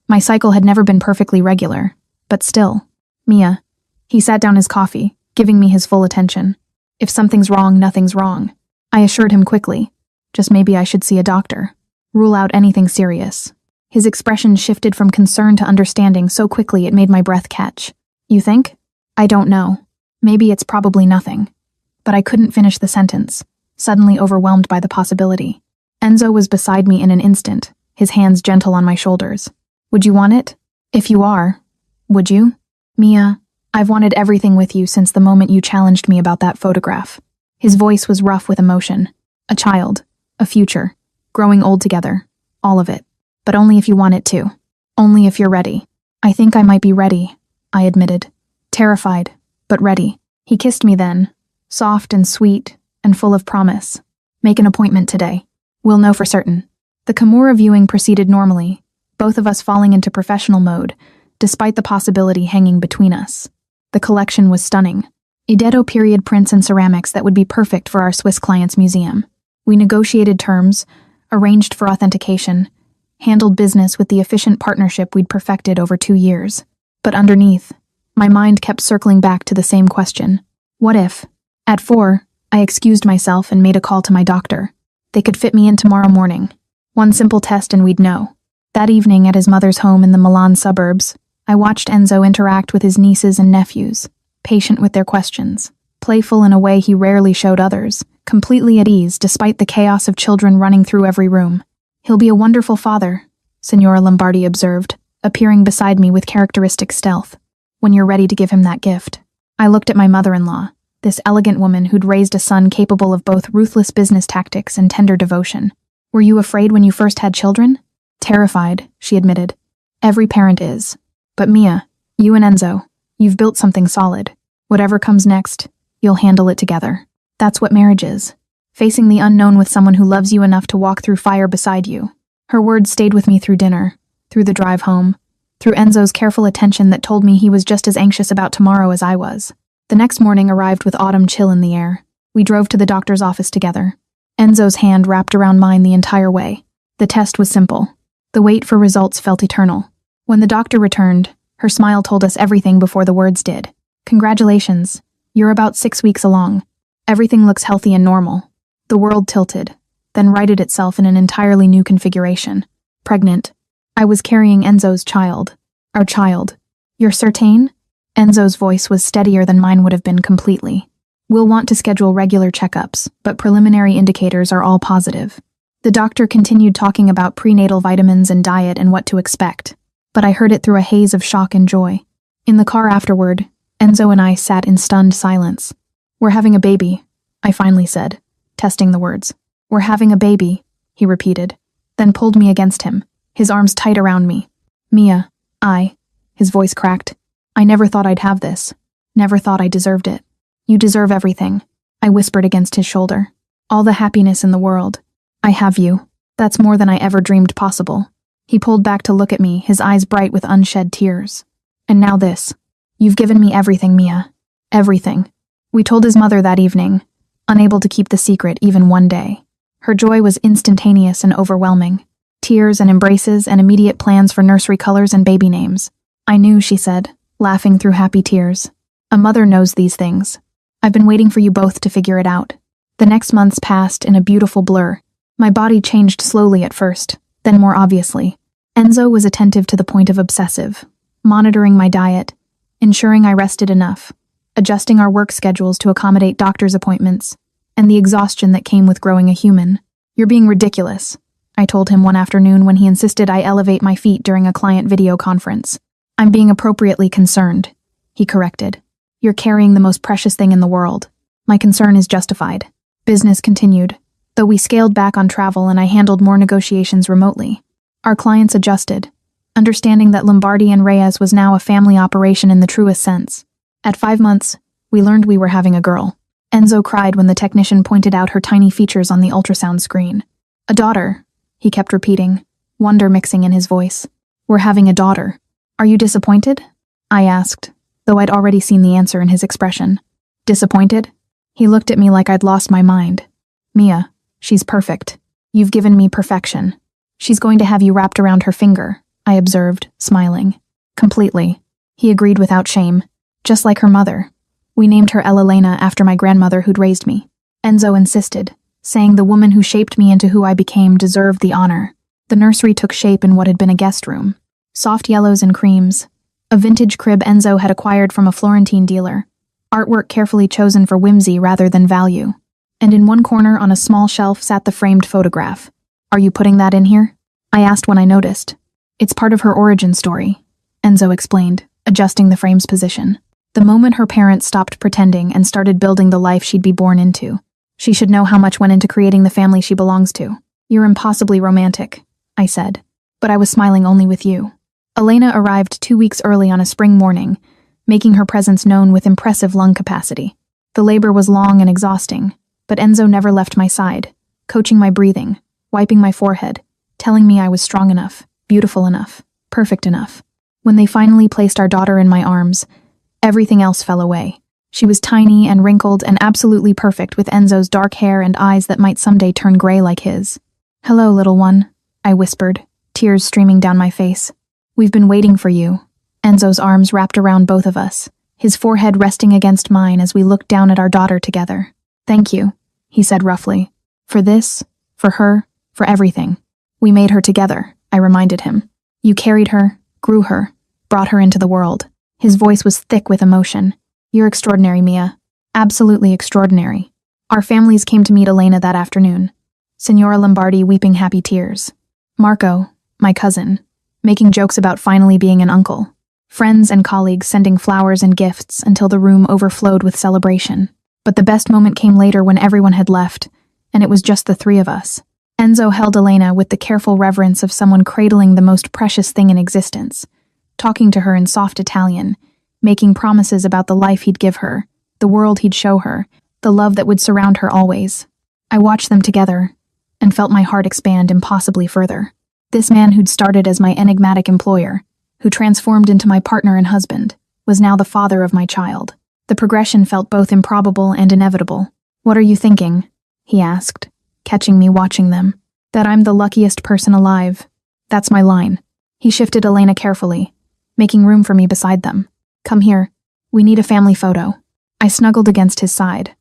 My cycle had never been perfectly regular, but still. "Mia." He sat down his coffee, giving me his full attention. "If something's wrong, nothing's wrong," I assured him quickly. "Just maybe I should see a doctor. Rule out anything serious." His expression shifted from concern to understanding so quickly it made my breath catch. "You think?" "I don't know. Maybe it's probably nothing." But I couldn't finish the sentence, suddenly overwhelmed by the possibility. Enzo was beside me in an instant, his hands gentle on my shoulders. "Would you want it? If you are, would you?" "Mia, I've wanted everything with you since the moment you challenged me about that photograph." His voice was rough with emotion. "A child, a future, growing old together, all of it. But only if you want it to. Only if you're ready." "I think I might be ready," I admitted. Terrified, but ready. He kissed me then, soft and sweet and full of promise. "Make an appointment today. We'll know for certain." The Kimura viewing proceeded normally, both of us falling into professional mode, despite the possibility hanging between us. The collection was stunning. Edo period prints and ceramics that would be perfect for our Swiss clients' museum. We negotiated terms, arranged for authentication, handled business with the efficient partnership we'd perfected over 2 years. But underneath, my mind kept circling back to the same question. What if? At 4, I excused myself and made a call to my doctor. They could fit me in tomorrow morning. One simple test and we'd know. That evening at his mother's home in the Milan suburbs, I watched Enzo interact with his nieces and nephews, patient with their questions, playful in a way he rarely showed others, completely at ease despite the chaos of children running through every room. "He'll be a wonderful father," Signora Lombardi observed, appearing beside me with characteristic stealth. "When you're ready to give him that gift." I looked at my mother-in-law, this elegant woman who'd raised a son capable of both ruthless business tactics and tender devotion. "Were you afraid when you first had children?" "Terrified," she admitted. "Every parent is. But Mia, you and Enzo, you've built something solid. Whatever comes next, you'll handle it together. That's what marriage is. Facing the unknown with someone who loves you enough to walk through fire beside you." Her words stayed with me through dinner, through the drive home, through Enzo's careful attention that told me he was just as anxious about tomorrow as I was. The next morning arrived with autumn chill in the air. We drove to the doctor's office together. Enzo's hand wrapped around mine the entire way. The test was simple. The wait for results felt eternal. When the doctor returned, her smile told us everything before the words did. "Congratulations. You're about 6 weeks along. Everything looks healthy and normal." The world tilted, then righted itself in an entirely new configuration. Pregnant. I was carrying Enzo's child. Our child. "You're certain?" Enzo's voice was steadier than mine would have been completely. "We'll want to schedule regular checkups, but preliminary indicators are all positive." The doctor continued talking about prenatal vitamins and diet and what to expect, but I heard it through a haze of shock and joy. In the car afterward, Enzo and I sat in stunned silence. "We're having a baby," I finally said, testing the words. "We're having a baby," he repeated, then pulled me against him, his arms tight around me. "Mia, his voice cracked. "I never thought I'd have this. Never thought I deserved it." "You deserve everything," I whispered against his shoulder. "All the happiness in the world. I have you. That's more than I ever dreamed possible." He pulled back to look at me, his eyes bright with unshed tears. "And now this. You've given me everything, Mia. Everything." We told his mother that evening, unable to keep the secret even one day. Her joy was instantaneous and overwhelming. Tears and embraces and immediate plans for nursery colors and baby names. "I knew," she said, laughing through happy tears. "A mother knows these things. I've been waiting for you both to figure it out." The next months passed in a beautiful blur. My body changed slowly at first, then more obviously. Enzo was attentive to the point of obsessive, monitoring my diet, ensuring I rested enough, adjusting our work schedules to accommodate doctor's appointments, and the exhaustion that came with growing a human. "You're being ridiculous," I told him one afternoon when he insisted I elevate my feet during a client video conference. "I'm being appropriately concerned," he corrected. "You're carrying the most precious thing in the world. My concern is justified." Business continued, though we scaled back on travel and I handled more negotiations remotely. Our clients adjusted, understanding that Lombardi and Reyes was now a family operation in the truest sense. At 5 months, we learned we were having a girl. Enzo cried when the technician pointed out her tiny features on the ultrasound screen. "A daughter," he kept repeating, wonder mixing in his voice. "We're having a daughter. Are you disappointed?" I asked, though I'd already seen the answer in his expression. "Disappointed?" He looked at me like I'd lost my mind. "Mia, she's perfect. You've given me perfection. She's going to have you wrapped around her finger," I observed, smiling. "Completely," he agreed without shame. "Just like her mother. We named her Elena after my grandmother who'd raised me." Enzo insisted, saying the woman who shaped me into who I became deserved the honor. The nursery took shape in what had been a guest room. Soft yellows and creams. A vintage crib Enzo had acquired from a Florentine dealer. Artwork carefully chosen for whimsy rather than value. And in one corner on a small shelf sat the framed photograph. "Are you putting that in here?" I asked when I noticed. "It's part of her origin story," Enzo explained, adjusting the frame's position. "The moment her parents stopped pretending and started building the life she'd be born into. She should know how much went into creating the family she belongs to." "You're impossibly romantic," I said, but I was smiling only with you. Elena arrived 2 weeks early on a spring morning, making her presence known with impressive lung capacity. The labor was long and exhausting, but Enzo never left my side, coaching my breathing, wiping my forehead, telling me I was strong enough, beautiful enough, perfect enough. When they finally placed our daughter in my arms, everything else fell away. She was tiny and wrinkled and absolutely perfect with Enzo's dark hair and eyes that might someday turn gray like his. "Hello, little one," I whispered, tears streaming down my face. "We've been waiting for you." Enzo's arms wrapped around both of us, his forehead resting against mine as we looked down at our daughter together. "Thank you," he said roughly. For For her, for everything. We made her together, I reminded him. You carried her, grew her, brought her into the world. His voice was thick with emotion. You're extraordinary, Mia. Absolutely extraordinary. Our families came to meet Elena that afternoon. Signora Lombardi weeping happy tears. Marco, my cousin, making jokes about finally being an uncle. Friends and colleagues sending flowers and gifts until the room overflowed with celebration. But the best moment came later when everyone had left, and it was just the three of us. Enzo held Elena with the careful reverence of someone cradling the most precious thing in existence, talking to her in soft Italian, making promises about the life he'd give her, the world he'd show her, the love that would surround her always. I watched them together, and felt my heart expand impossibly further. This man who'd started as my enigmatic employer, who transformed into my partner and husband, was now the father of my child. The progression felt both improbable and inevitable. What are you thinking? He asked, catching me watching them. That I'm the luckiest person alive. That's my line. He shifted Elena carefully, making room for me beside them. Come here. We need a family photo. I snuggled against his side,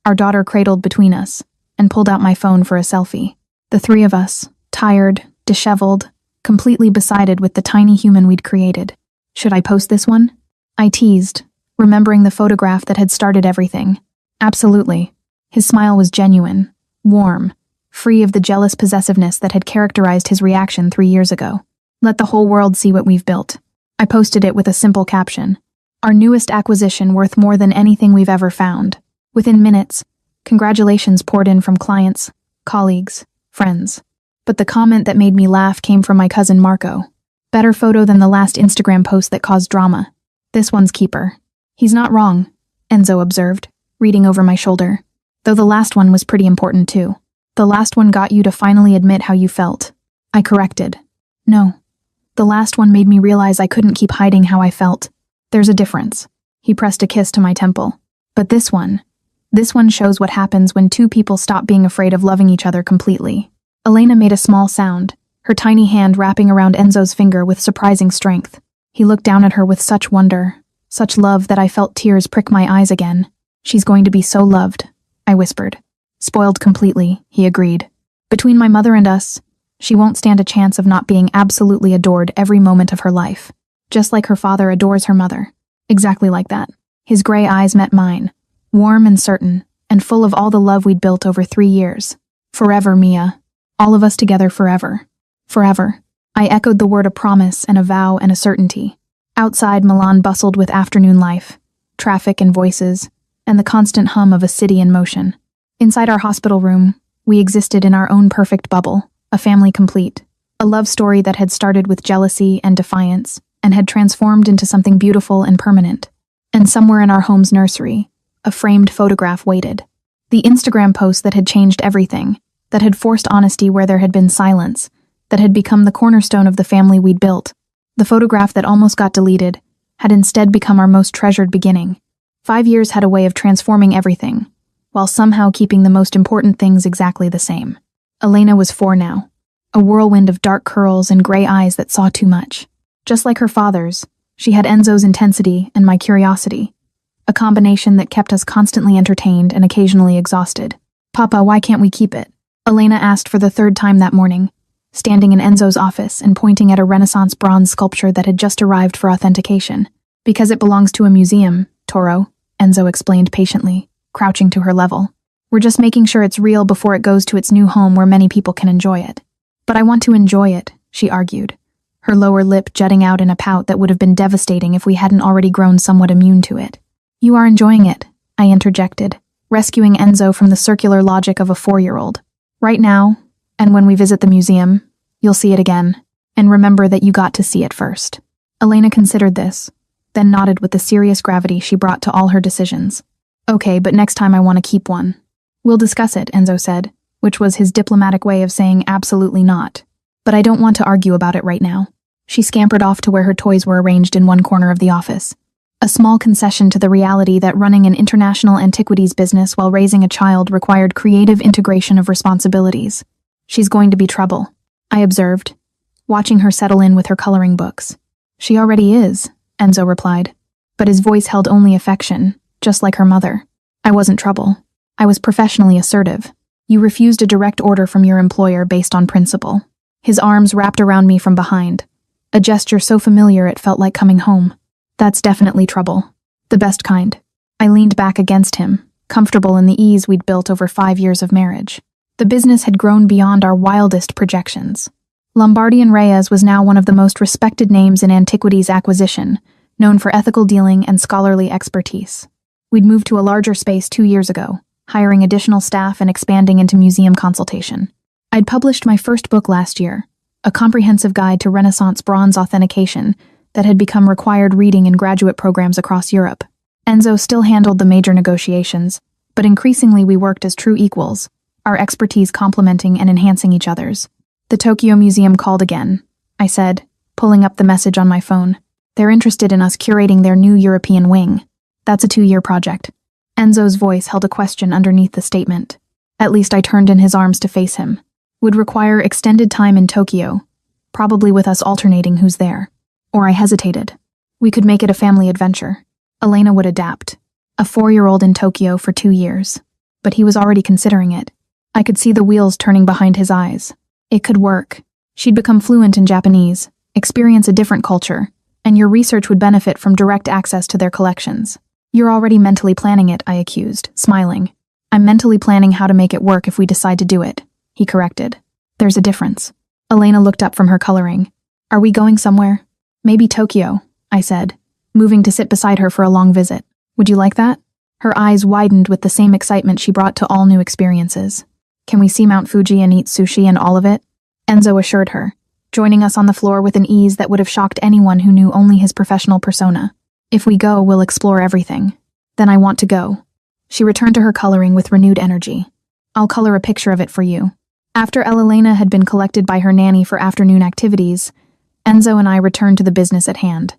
our daughter cradled between us, and pulled out my phone for a selfie. The three of us, tired, disheveled, completely besotted with the tiny human we'd created. Should I post this one? I teased, remembering the photograph that had started everything. Absolutely. His smile was genuine, warm, free of the jealous possessiveness that had characterized his reaction 3 years ago. Let the whole world see what we've built. I posted it with a simple caption. Our newest acquisition worth more than anything we've ever found. Within minutes, congratulations poured in from clients, colleagues, friends. But the comment that made me laugh came from my cousin Marco. Better photo than the last Instagram post that caused drama. This one's keeper. He's not wrong, Enzo observed, reading over my shoulder. Though the last one was pretty important too. The last one got you to finally admit how you felt. I corrected. No. The last one made me realize I couldn't keep hiding how I felt. There's a difference. He pressed a kiss to my temple. But this one shows what happens when two people stop being afraid of loving each other completely. Elena made a small sound, her tiny hand wrapping around Enzo's finger with surprising strength. He looked down at her with such wonder, such love that I felt tears prick my eyes again. She's going to be so loved, I whispered. Spoiled completely, he agreed. Between my mother and us, she won't stand a chance of not being absolutely adored every moment of her life. Just like her father adores her mother. Exactly like that. His gray eyes met mine, warm and certain, and full of all the love we'd built over 3 years. Forever, Mia. All of us together forever. Forever. I echoed the word a promise and a vow and a certainty. Outside, Milan bustled with afternoon life, traffic and voices, and the constant hum of a city in motion. Inside our hospital room, we existed in our own perfect bubble, a family complete. A love story that had started with jealousy and defiance, and had transformed into something beautiful and permanent. And somewhere in our home's nursery, a framed photograph waited. The Instagram post that had changed everything, that had forced honesty where there had been silence, that had become the cornerstone of the family we'd built. The photograph that almost got deleted had instead become our most treasured beginning. 5 years had a way of transforming everything, while somehow keeping the most important things exactly the same. Elena was 4 now, a whirlwind of dark curls and gray eyes that saw too much. Just like her father's, she had Enzo's intensity and my curiosity, a combination that kept us constantly entertained and occasionally exhausted. Papa, why can't we keep it? Elena asked for the 3rd time that morning, standing in Enzo's office and pointing at a Renaissance bronze sculpture that had just arrived for authentication. Because it belongs to a museum, Toro, Enzo explained patiently, crouching to her level. We're just making sure it's real before it goes to its new home where many people can enjoy it. But I want to enjoy it, she argued, her lower lip jutting out in a pout that would have been devastating if we hadn't already grown somewhat immune to it. You are enjoying it, I interjected, rescuing Enzo from the circular logic of a 4-year-old. Right now, and when we visit the museum, you'll see it again, and remember that you got to see it first. Elena considered this, then nodded with the serious gravity she brought to all her decisions. Okay, but next time I want to keep one. We'll discuss it, Enzo said, which was his diplomatic way of saying absolutely not. But I don't want to argue about it right now. She scampered off to where her toys were arranged in one corner of the office. A small concession to the reality that running an international antiquities business while raising a child required creative integration of responsibilities. She's going to be trouble, I observed, watching her settle in with her coloring books. She already is, Enzo replied, but his voice held only affection, just like her mother. I wasn't trouble. I was professionally assertive. You refused a direct order from your employer based on principle. His arms wrapped around me from behind, a gesture so familiar it felt like coming home. That's definitely trouble. The best kind. I leaned back against him, comfortable in the ease we'd built over 5 years of marriage. The business had grown beyond our wildest projections. Lombardi & Reyes was now one of the most respected names in antiquities acquisition, known for ethical dealing and scholarly expertise. We'd moved to a larger space 2 years ago, hiring additional staff and expanding into museum consultation. I'd published my first book last year, a comprehensive guide to Renaissance bronze authentication that had become required reading in graduate programs across Europe. Enzo still handled the major negotiations, but increasingly we worked as true equals, our expertise complementing and enhancing each other's. The Tokyo Museum called again, I said, pulling up the message on my phone. They're interested in us curating their new European wing. That's a 2-year project. Enzo's voice held a question underneath the statement. At least I turned in his arms to face him. Would require extended time in Tokyo, probably with us alternating who's there. Or I hesitated. We could make it a family adventure. Elena would adapt. A 4-year-old in Tokyo for 2 years. But he was already considering it. I could see the wheels turning behind his eyes. It could work. She'd become fluent in Japanese, experience a different culture, and your research would benefit from direct access to their collections. You're already mentally planning it, I accused, smiling. I'm mentally planning how to make it work if we decide to do it, he corrected. There's a difference. Elena looked up from her coloring. Are we going somewhere? Maybe Tokyo, I said, moving to sit beside her for a long visit. Would you like that? Her eyes widened with the same excitement she brought to all new experiences. Can we see Mount Fuji and eat sushi and all of it? Enzo assured her, joining us on the floor with an ease that would have shocked anyone who knew only his professional persona. If we go, we'll explore everything. Then I want to go. She returned to her coloring with renewed energy. I'll color a picture of it for you. After Elena had been collected by her nanny for afternoon activities, Enzo and I returned to the business at hand,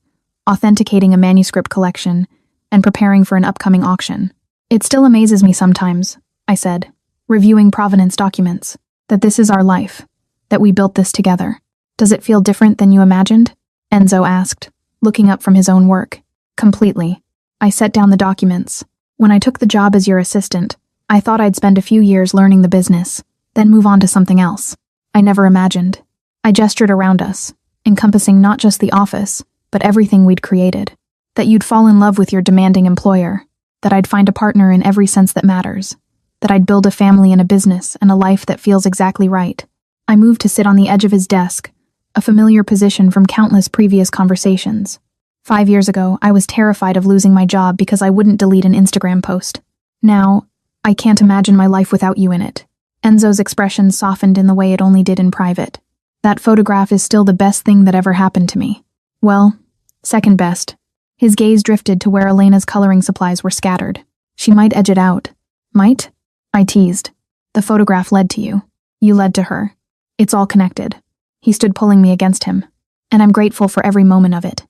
authenticating a manuscript collection and preparing for an upcoming auction. It still amazes me sometimes, I said, reviewing provenance documents, that this is our life, that we built this together. Does it feel different than you imagined? Enzo asked, looking up from his own work. Completely. I set down the documents. When I took the job as your assistant, I thought I'd spend a few years learning the business, then move on to something else. I never imagined. I gestured around us, encompassing not just the office, but everything we'd created. That you'd fall in love with your demanding employer, that I'd find a partner in every sense that matters, that I'd build a family and a business and a life that feels exactly right. I moved to sit on the edge of his desk, a familiar position from countless previous conversations. 5 years ago, I was terrified of losing my job because I wouldn't delete an Instagram post. Now, I can't imagine my life without you in it. Enzo's expression softened in the way it only did in private. That photograph is still the best thing that ever happened to me. Well, second best. His gaze drifted to where Elena's coloring supplies were scattered. She might edge it out. Might? I teased. The photograph led to you. You led to her. It's all connected. He stood pulling me against him. And I'm grateful for every moment of it.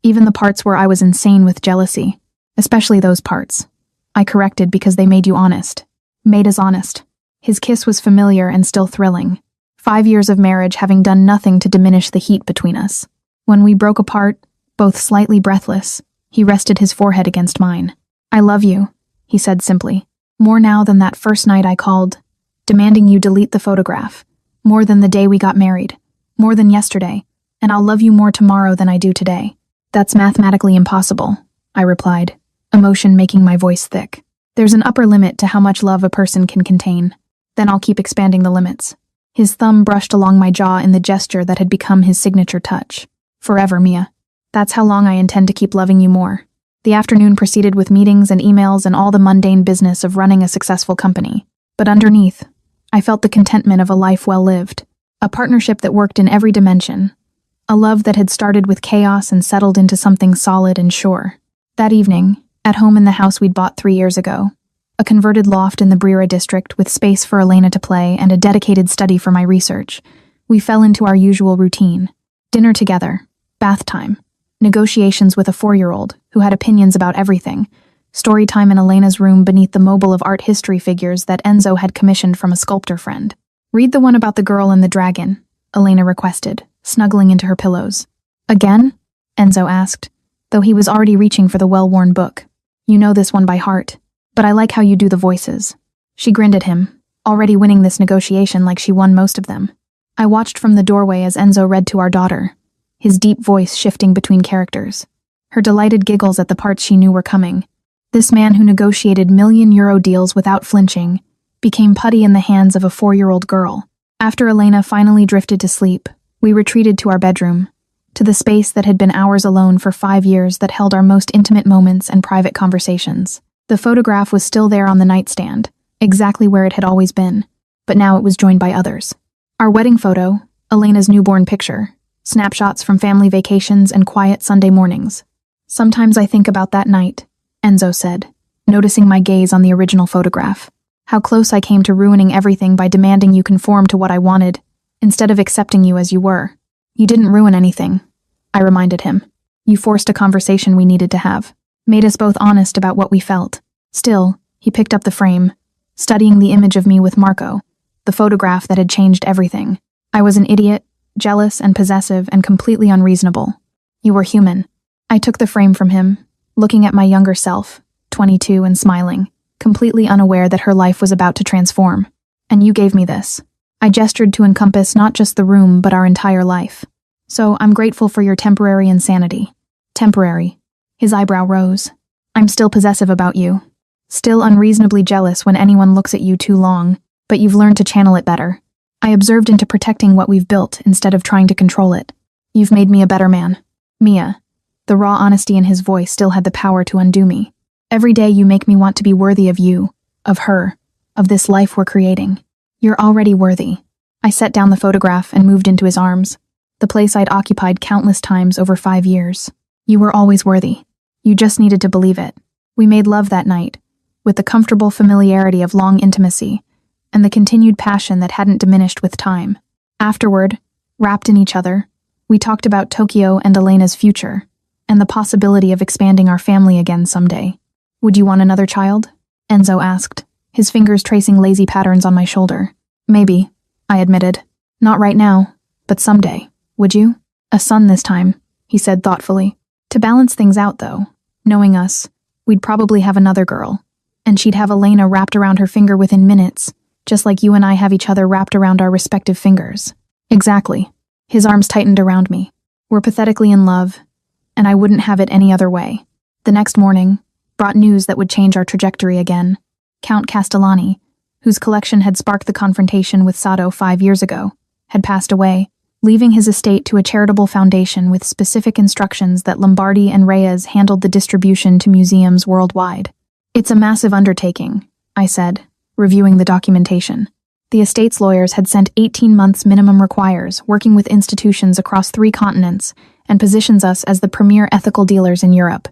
Even the parts where I was insane with jealousy. Especially those parts. I corrected because they made you honest. Made us honest. His kiss was familiar and still thrilling. 5 years of marriage having done nothing to diminish the heat between us. When we broke apart, both slightly breathless, he rested his forehead against mine. I love you, he said simply. More now than that first night I called, demanding you delete the photograph. More than the day we got married. More than yesterday. And I'll love you more tomorrow than I do today. That's mathematically impossible, I replied, emotion making my voice thick. There's an upper limit to how much love a person can contain. Then I'll keep expanding the limits. His thumb brushed along my jaw in the gesture that had become his signature touch. Forever, Mia. That's how long I intend to keep loving you more. The afternoon proceeded with meetings and emails and all the mundane business of running a successful company. But underneath, I felt the contentment of a life well lived. A partnership that worked in every dimension. A love that had started with chaos and settled into something solid and sure. That evening, at home in the house we'd bought 3 years ago, a converted loft in the Brera district with space for Elena to play and a dedicated study for my research, we fell into our usual routine. Dinner together, bath time, negotiations with a 4-year-old who had opinions about everything, story time in Elena's room beneath the mobile of art history figures that Enzo had commissioned from a sculptor friend. Read the one about the girl and the dragon, Elena requested, snuggling into her pillows. Again? Enzo asked, though he was already reaching for the well-worn book. You know this one by heart, but I like how you do the voices. She grinned at him, already winning this negotiation like she won most of them. I watched from the doorway as Enzo read to our daughter, his deep voice shifting between characters. Her delighted giggles at the parts she knew were coming. This man who negotiated million-euro deals without flinching became putty in the hands of a 4-year-old girl. After Elena finally drifted to sleep, we retreated to our bedroom, to the space that had been ours alone for 5 years that held our most intimate moments and private conversations. The photograph was still there on the nightstand, exactly where it had always been, but now it was joined by others. Our wedding photo, Elena's newborn picture, snapshots from family vacations and quiet Sunday mornings. Sometimes I think about that night, Enzo said, noticing my gaze on the original photograph. How close I came to ruining everything by demanding you conform to what I wanted, instead of accepting you as you were. You didn't ruin anything, I reminded him. You forced a conversation we needed to have, made us both honest about what we felt. Still, he picked up the frame, studying the image of me with Marco, the photograph that had changed everything. I was an idiot, jealous and possessive and completely unreasonable. You were human. I took the frame from him, looking at my younger self, 22 and smiling, completely unaware that her life was about to transform. And you gave me this. I gestured to encompass not just the room but our entire life. So I'm grateful for your temporary insanity. Temporary. His eyebrow rose. I'm still possessive about you. Still unreasonably jealous when anyone looks at you too long, but you've learned to channel it better. I observed into protecting what we've built instead of trying to control it. You've made me a better man. Mia. The raw honesty in his voice still had the power to undo me. Every day you make me want to be worthy of you, of her, of this life we're creating. You're already worthy. I set down the photograph and moved into his arms, the place I'd occupied countless times over 5 years. You were always worthy. You just needed to believe it. We made love that night, with the comfortable familiarity of long intimacy, and the continued passion that hadn't diminished with time. Afterward, wrapped in each other, we talked about Tokyo and Elena's future, and the possibility of expanding our family again someday. Would you want another child? Enzo asked, his fingers tracing lazy patterns on my shoulder. Maybe, I admitted. Not right now, but someday. Would you? A son this time, he said thoughtfully. To balance things out, though, knowing us, we'd probably have another girl, and she'd have Elena wrapped around her finger within minutes, just like you and I have each other wrapped around our respective fingers. Exactly. His arms tightened around me. We're pathetically in love, and I wouldn't have it any other way. The next morning brought news that would change our trajectory again. Count Castellani, whose collection had sparked the confrontation with Sato 5 years ago, had passed away, leaving his estate to a charitable foundation with specific instructions that Lombardi and Reyes handled the distribution to museums worldwide. It's a massive undertaking, I said, reviewing the documentation. The estate's lawyers had sent 18 months minimum requires, working with institutions across 3 continents, and positions us as the premier ethical dealers in Europe.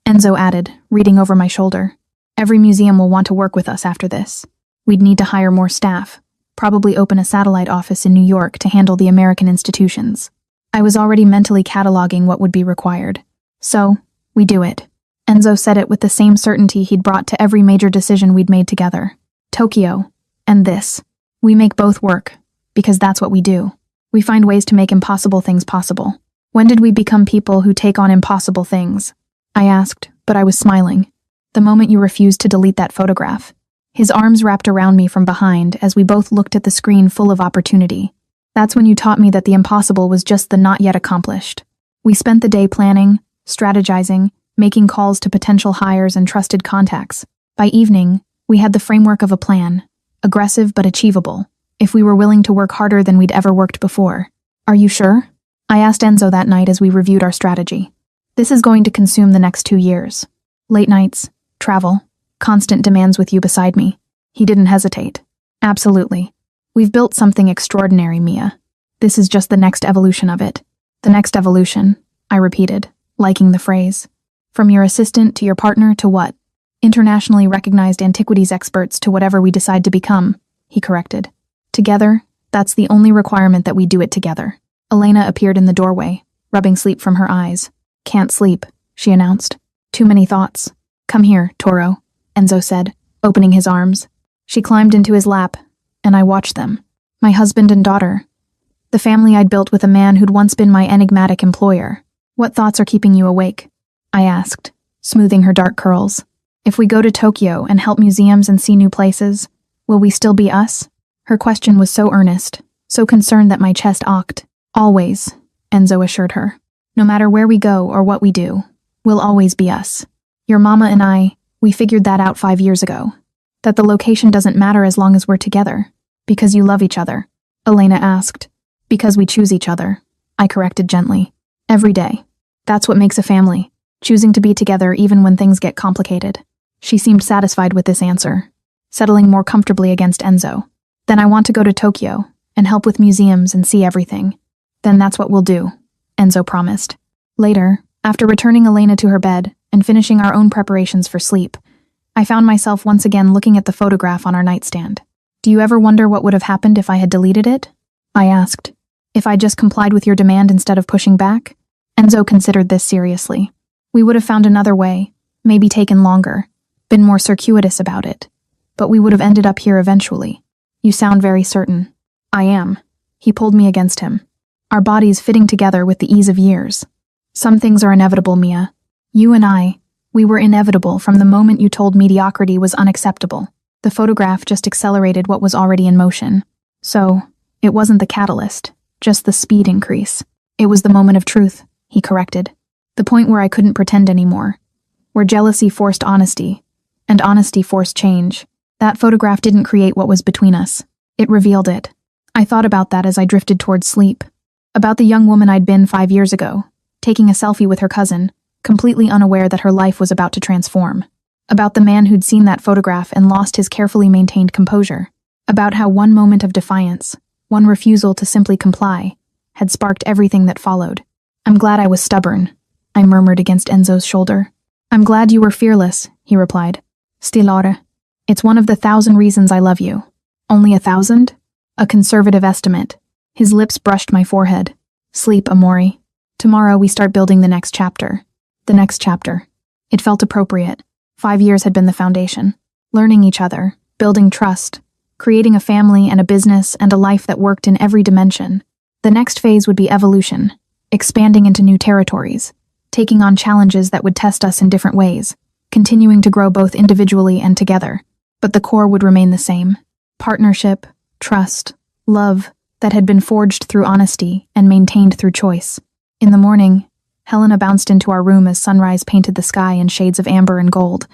Enzo added, reading over my shoulder. Every museum will want to work with us after this. We'd need to hire more staff, probably open a satellite office in New York to handle the American institutions. I was already mentally cataloging what would be required. So, we do it. Enzo said it with the same certainty he'd brought to every major decision we'd made together. Tokyo, and this. We make both work, because that's what we do. We find ways to make impossible things possible. When did we become people who take on impossible things? I asked, but I was smiling. The moment you refused to delete that photograph. His arms wrapped around me from behind as we both looked at the screen full of opportunity. That's when you taught me that the impossible was just the not yet accomplished. We spent the day planning, strategizing, making calls to potential hires and trusted contacts. By evening, we had the framework of a plan, aggressive but achievable, if we were willing to work harder than we'd ever worked before. Are you sure? I asked Enzo that night as we reviewed our strategy. This is going to consume the next 2 years. Late nights, travel, constant demands with you beside me. He didn't hesitate. Absolutely. We've built something extraordinary, Mia. This is just the next evolution of it. The next evolution, I repeated, liking the phrase. From your assistant to your partner to what? Internationally recognized antiquities experts to whatever we decide to become, he corrected. Together, that's the only requirement that we do it together. Elena appeared in the doorway, rubbing sleep from her eyes. Can't sleep, she announced. Too many thoughts. Come here, Toro, Enzo said, opening his arms. She climbed into his lap, and I watched them. My husband and daughter. The family I'd built with a man who'd once been my enigmatic employer. What thoughts are keeping you awake? I asked, smoothing her dark curls. If we go to Tokyo and help museums and see new places, Will we still be us? Her question was so earnest, so concerned that my chest ached. Always, Enzo assured her. No matter where we go or what we do, we'll always be us. Your mama and I, we figured that out 5 years ago. That the location doesn't matter as long as we're together. Because you love each other, Elena asked. Because we choose each other, I corrected gently. Every day. That's what makes a family. Choosing to be together even when things get complicated. She seemed satisfied with this answer, settling more comfortably against Enzo. Then I want to go to Tokyo and help with museums and see everything. Then that's what we'll do, Enzo promised. Later, after returning Elena to her bed and finishing our own preparations for sleep, I found myself once again looking at the photograph on our nightstand. Do you ever wonder what would have happened if I had deleted it? I asked. If I just complied with your demand instead of pushing back? Enzo considered this seriously. We would have found another way, maybe taken longer, been more circuitous about it. But we would have ended up here eventually. You sound very certain. I am. He pulled me against him. Our bodies fitting together with the ease of years. Some things are inevitable, Mia. You and I, we were inevitable from the moment you told mediocrity was unacceptable. The photograph just accelerated what was already in motion. So, it wasn't the catalyst, just the speed increase. It was the moment of truth, he corrected. The point where I couldn't pretend anymore. Where jealousy forced honesty, and honesty forced change. That photograph didn't create what was between us. It revealed it. I thought about that as I drifted towards sleep. About the young woman I'd been 5 years ago, taking a selfie with her cousin, completely unaware that her life was about to transform. About the man who'd seen that photograph and lost his carefully maintained composure. About how one moment of defiance, one refusal to simply comply, had sparked everything that followed. I'm glad I was stubborn, I murmured against Enzo's shoulder. I'm glad you were fearless, he replied. Stilare. It's one of the 1,000 reasons I love you. Only 1,000? A conservative estimate. His lips brushed my forehead. Sleep, Amori. Tomorrow we start building the next chapter. The next chapter. It felt appropriate. 5 years had been the foundation. Learning each other, building trust, creating a family and a business and a life that worked in every dimension. The next phase would be evolution, expanding into new territories, taking on challenges that would test us in different ways, continuing to grow both individually and together. But the core would remain the same. Partnership, trust, love that had been forged through honesty and maintained through choice. In the morning, Helena bounced into our room as sunrise painted the sky in shades of amber and gold,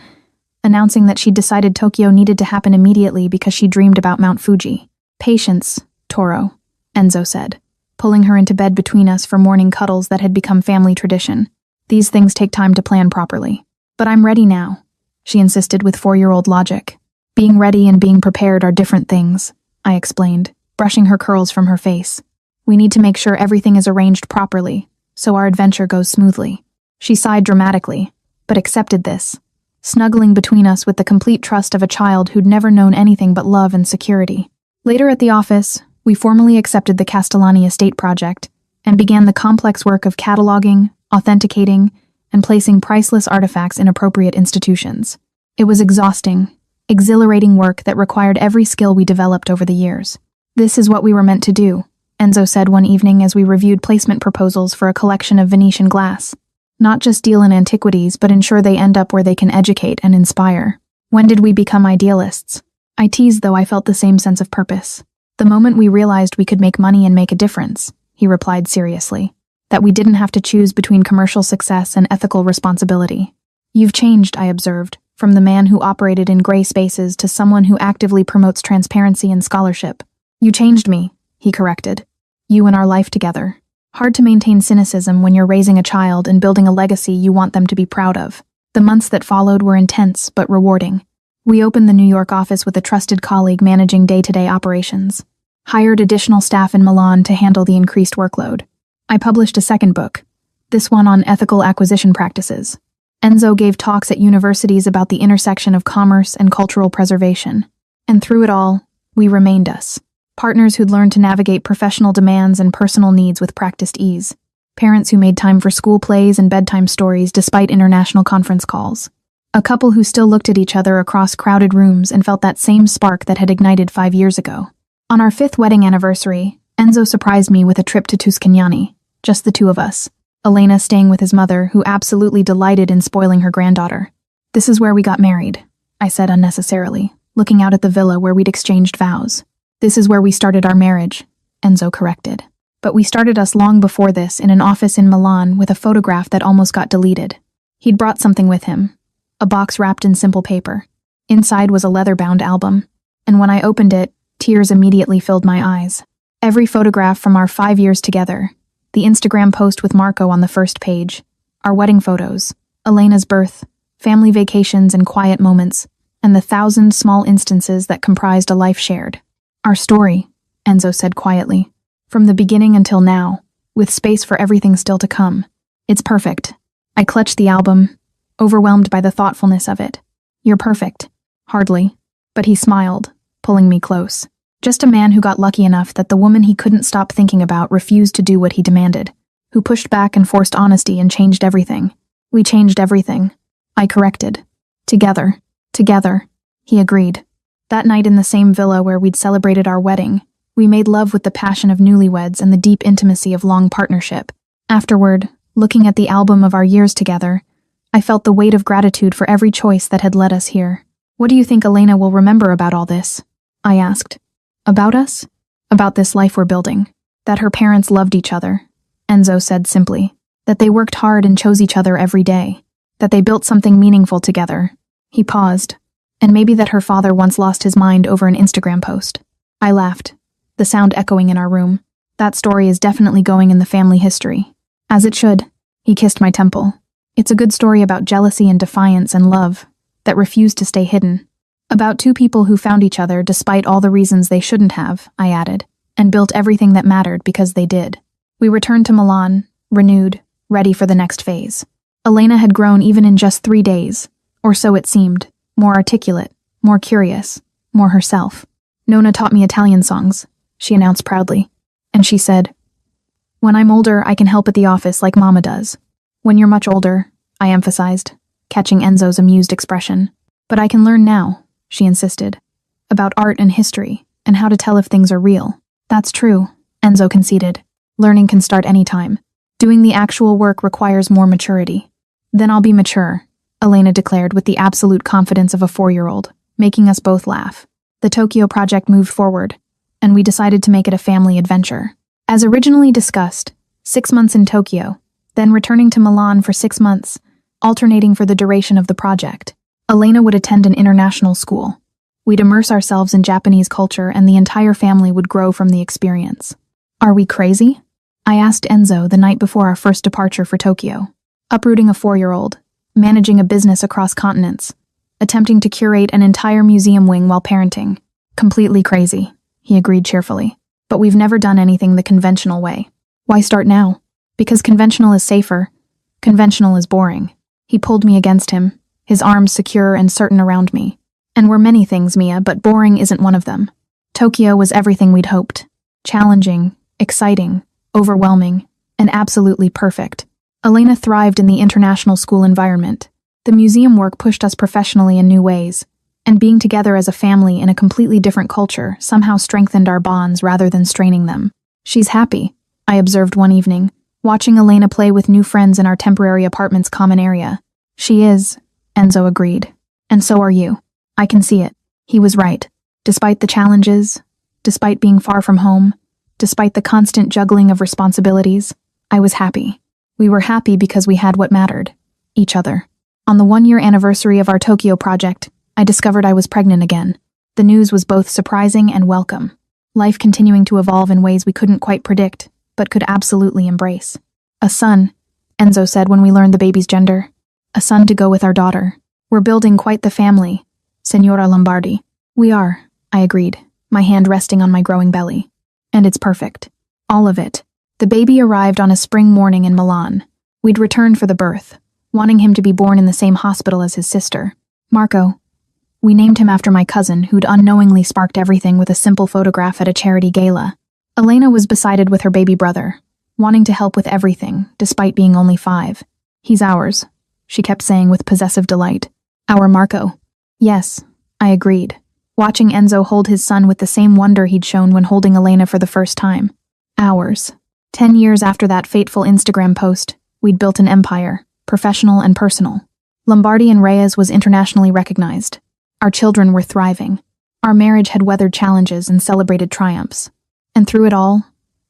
announcing that she'd decided Tokyo needed to happen immediately because she dreamed about Mount Fuji. Patience, Toro, Enzo said, pulling her into bed between us for morning cuddles that had become family tradition. These things take time to plan properly. But I'm ready now, she insisted with 4-year-old logic. Being ready and being prepared are different things, I explained, brushing her curls from her face. We need to make sure everything is arranged properly, so our adventure goes smoothly. She sighed dramatically, but accepted this, snuggling between us with the complete trust of a child who'd never known anything but love and security. Later at the office, we formally accepted the Castellani estate project and began the complex work of cataloging, authenticating, and placing priceless artifacts in appropriate institutions. It was exhausting, exhilarating work that required every skill we developed over the years. This is what we were meant to do, Enzo said one evening as we reviewed placement proposals for a collection of Venetian glass. Not just deal in antiquities, but ensure they end up where they can educate and inspire. When did we become idealists? I teased, though I felt the same sense of purpose. The moment we realized we could make money and make a difference, he replied seriously. That we didn't have to choose between commercial success and ethical responsibility. You've changed, I observed, from the man who operated in gray spaces to someone who actively promotes transparency and scholarship. You changed me, he corrected. You and our life together. Hard to maintain cynicism when you're raising a child and building a legacy you want them to be proud of. The months that followed were intense but rewarding. We opened the New York office with a trusted colleague managing day-to-day operations. Hired additional staff in Milan to handle the increased workload. I published a second book, this one on ethical acquisition practices. Enzo gave talks at universities about the intersection of commerce and cultural preservation. And through it all, we remained us. Partners who'd learned to navigate professional demands and personal needs with practiced ease. Parents who made time for school plays and bedtime stories despite international conference calls. A couple who still looked at each other across crowded rooms and felt that same spark that had ignited 5 years ago. On our 5th wedding anniversary, Enzo surprised me with a trip to Tuscany, just the two of us. Elena staying with his mother, who absolutely delighted in spoiling her granddaughter. This is where we got married, I said unnecessarily, looking out at the villa where we'd exchanged vows. This is where we started our marriage, Enzo corrected. But we started us long before this in an office in Milan with a photograph that almost got deleted. He'd brought something with him, a box wrapped in simple paper. Inside was a leather-bound album, and when I opened it, tears immediately filled my eyes. Every photograph from our 5 years together, the Instagram post with Marco on the first page, our wedding photos, Elena's birth, family vacations and quiet moments, and the 1,000 small instances that comprised a life shared. Our story, Enzo said quietly, from the beginning until now, with space for everything still to come. It's perfect. I clutched the album, overwhelmed by the thoughtfulness of it. You're perfect. Hardly. But he smiled, pulling me close. Just a man who got lucky enough that the woman he couldn't stop thinking about refused to do what he demanded, who pushed back and forced honesty and changed everything. We changed everything. I corrected. Together. Together. He agreed. That night in the same villa where we'd celebrated our wedding, we made love with the passion of newlyweds and the deep intimacy of long partnership. Afterward, looking at the album of our years together, I felt the weight of gratitude for every choice that had led us here. What do you think Elena will remember about all this? I asked. About us? About this life we're building. That her parents loved each other, Enzo said simply. That they worked hard and chose each other every day. That they built something meaningful together. He paused. And maybe that her father once lost his mind over an Instagram post. I laughed, the sound echoing in our room. That story is definitely going in the family history. As it should. He kissed my temple. It's a good story about jealousy and defiance and love that refused to stay hidden. About two people who found each other despite all the reasons they shouldn't have, I added, and built everything that mattered because they did. We returned to Milan, renewed, ready for the next phase. Elena had grown even in just 3 days, or so it seemed, more articulate, more curious, more herself. Nona taught me Italian songs, she announced proudly, and she said, "When I'm older, I can help at the office like Mama does." "When you're much older," I emphasized, catching Enzo's amused expression. "But I can learn now," she insisted, "about art and history, and how to tell if things are real." "That's true," Enzo conceded. "Learning can start anytime. Doing the actual work requires more maturity." "Then I'll be mature," Elena declared with the absolute confidence of a 4-year-old, making us both laugh. The Tokyo project moved forward, and we decided to make it a family adventure. As originally discussed, 6 months in Tokyo, then returning to Milan for 6 months, alternating for the duration of the project. Elena would attend an international school. We'd immerse ourselves in Japanese culture and the entire family would grow from the experience. "Are we crazy?" I asked Enzo the night before our first departure for Tokyo. Uprooting a 4-year-old, managing a business across continents, attempting to curate an entire museum wing while parenting. "Completely crazy," he agreed cheerfully. "But we've never done anything the conventional way. Why start now? Because conventional is safer. Conventional is boring." He pulled me against him, his arms secure and certain around me. "And we're many things, Mia, but boring isn't one of them." Tokyo was everything we'd hoped. Challenging, exciting, overwhelming, and absolutely perfect. Elena thrived in the international school environment. The museum work pushed us professionally in new ways, and being together as a family in a completely different culture somehow strengthened our bonds rather than straining them. "She's happy," I observed one evening, watching Elena play with new friends in our temporary apartment's common area. "She is," Enzo agreed. "And so are you. I can see it." He was right. Despite the challenges, despite being far from home, despite the constant juggling of responsibilities, I was happy. We were happy because we had what mattered, each other. On the 1-year anniversary of our Tokyo project, I discovered I was pregnant again. The news was both surprising and welcome. Life continuing to evolve in ways we couldn't quite predict, but could absolutely embrace. "A son," Enzo said when we learned the baby's gender. "A son to go with our daughter. We're building quite the family, Signora Lombardi." "We are," I agreed, my hand resting on my growing belly. "And it's perfect. All of it." The baby arrived on a spring morning in Milan. We'd returned for the birth, wanting him to be born in the same hospital as his sister. Marco. We named him after my cousin, who'd unknowingly sparked everything with a simple photograph at a charity gala. Elena was beside with her baby brother, wanting to help with everything, despite being only 5. "He's ours," she kept saying with possessive delight. "Our Marco." "Yes," I agreed, watching Enzo hold his son with the same wonder he'd shown when holding Elena for the first time. "Ours." 10 years after that fateful Instagram post, we'd built an empire, professional and personal. Lombardi and Reyes was internationally recognized. Our children were thriving. Our marriage had weathered challenges and celebrated triumphs. And through it all,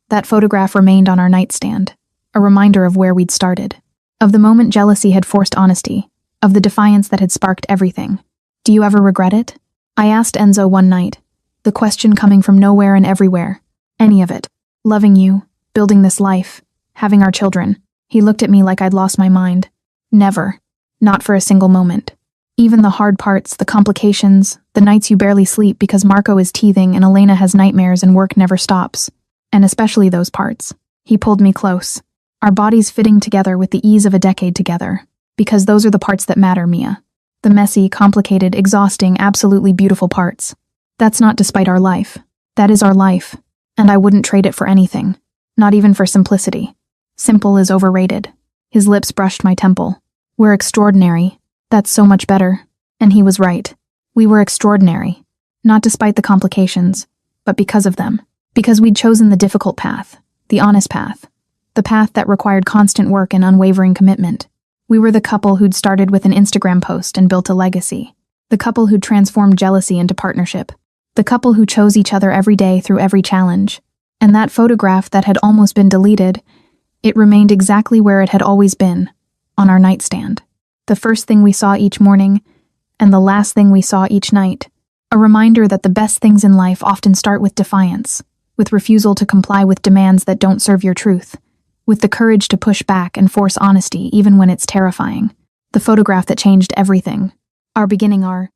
that photograph remained on our nightstand, a reminder of where we'd started, of the moment jealousy had forced honesty, of the defiance that had sparked everything. Do you ever regret it? I asked Enzo one night, the question coming from nowhere and everywhere. Any of it. Loving you, building this life, having our children. He looked at me like I'd lost my mind. Never. Not for a single moment. Even the hard parts, the complications, the nights you barely sleep because Marco is teething and Elena has nightmares and work never stops. And especially those parts. He pulled me close. Our bodies fitting together with the ease of a decade together. Because those are the parts that matter, Mia. The messy, complicated, exhausting, absolutely beautiful parts. That's not despite our life. That is our life. And I wouldn't trade it for anything. Not even for simplicity. Simple is overrated. His lips brushed my temple. We're extraordinary. That's so much better. And he was right. We were extraordinary. Not despite the complications, but because of them. Because we'd chosen the difficult path, the honest path, the path that required constant work and unwavering commitment. We were the couple who'd started with an Instagram post and built a legacy. The couple who'd transformed jealousy into partnership. The couple who chose each other every day through every challenge. And that photograph that had almost been deleted, it remained exactly where it had always been, on our nightstand. The first thing we saw each morning, and the last thing we saw each night. A reminder that the best things in life often start with defiance, with refusal to comply with demands that don't serve your truth, with the courage to push back and force honesty even when it's terrifying. The photograph that changed everything. Our beginning, our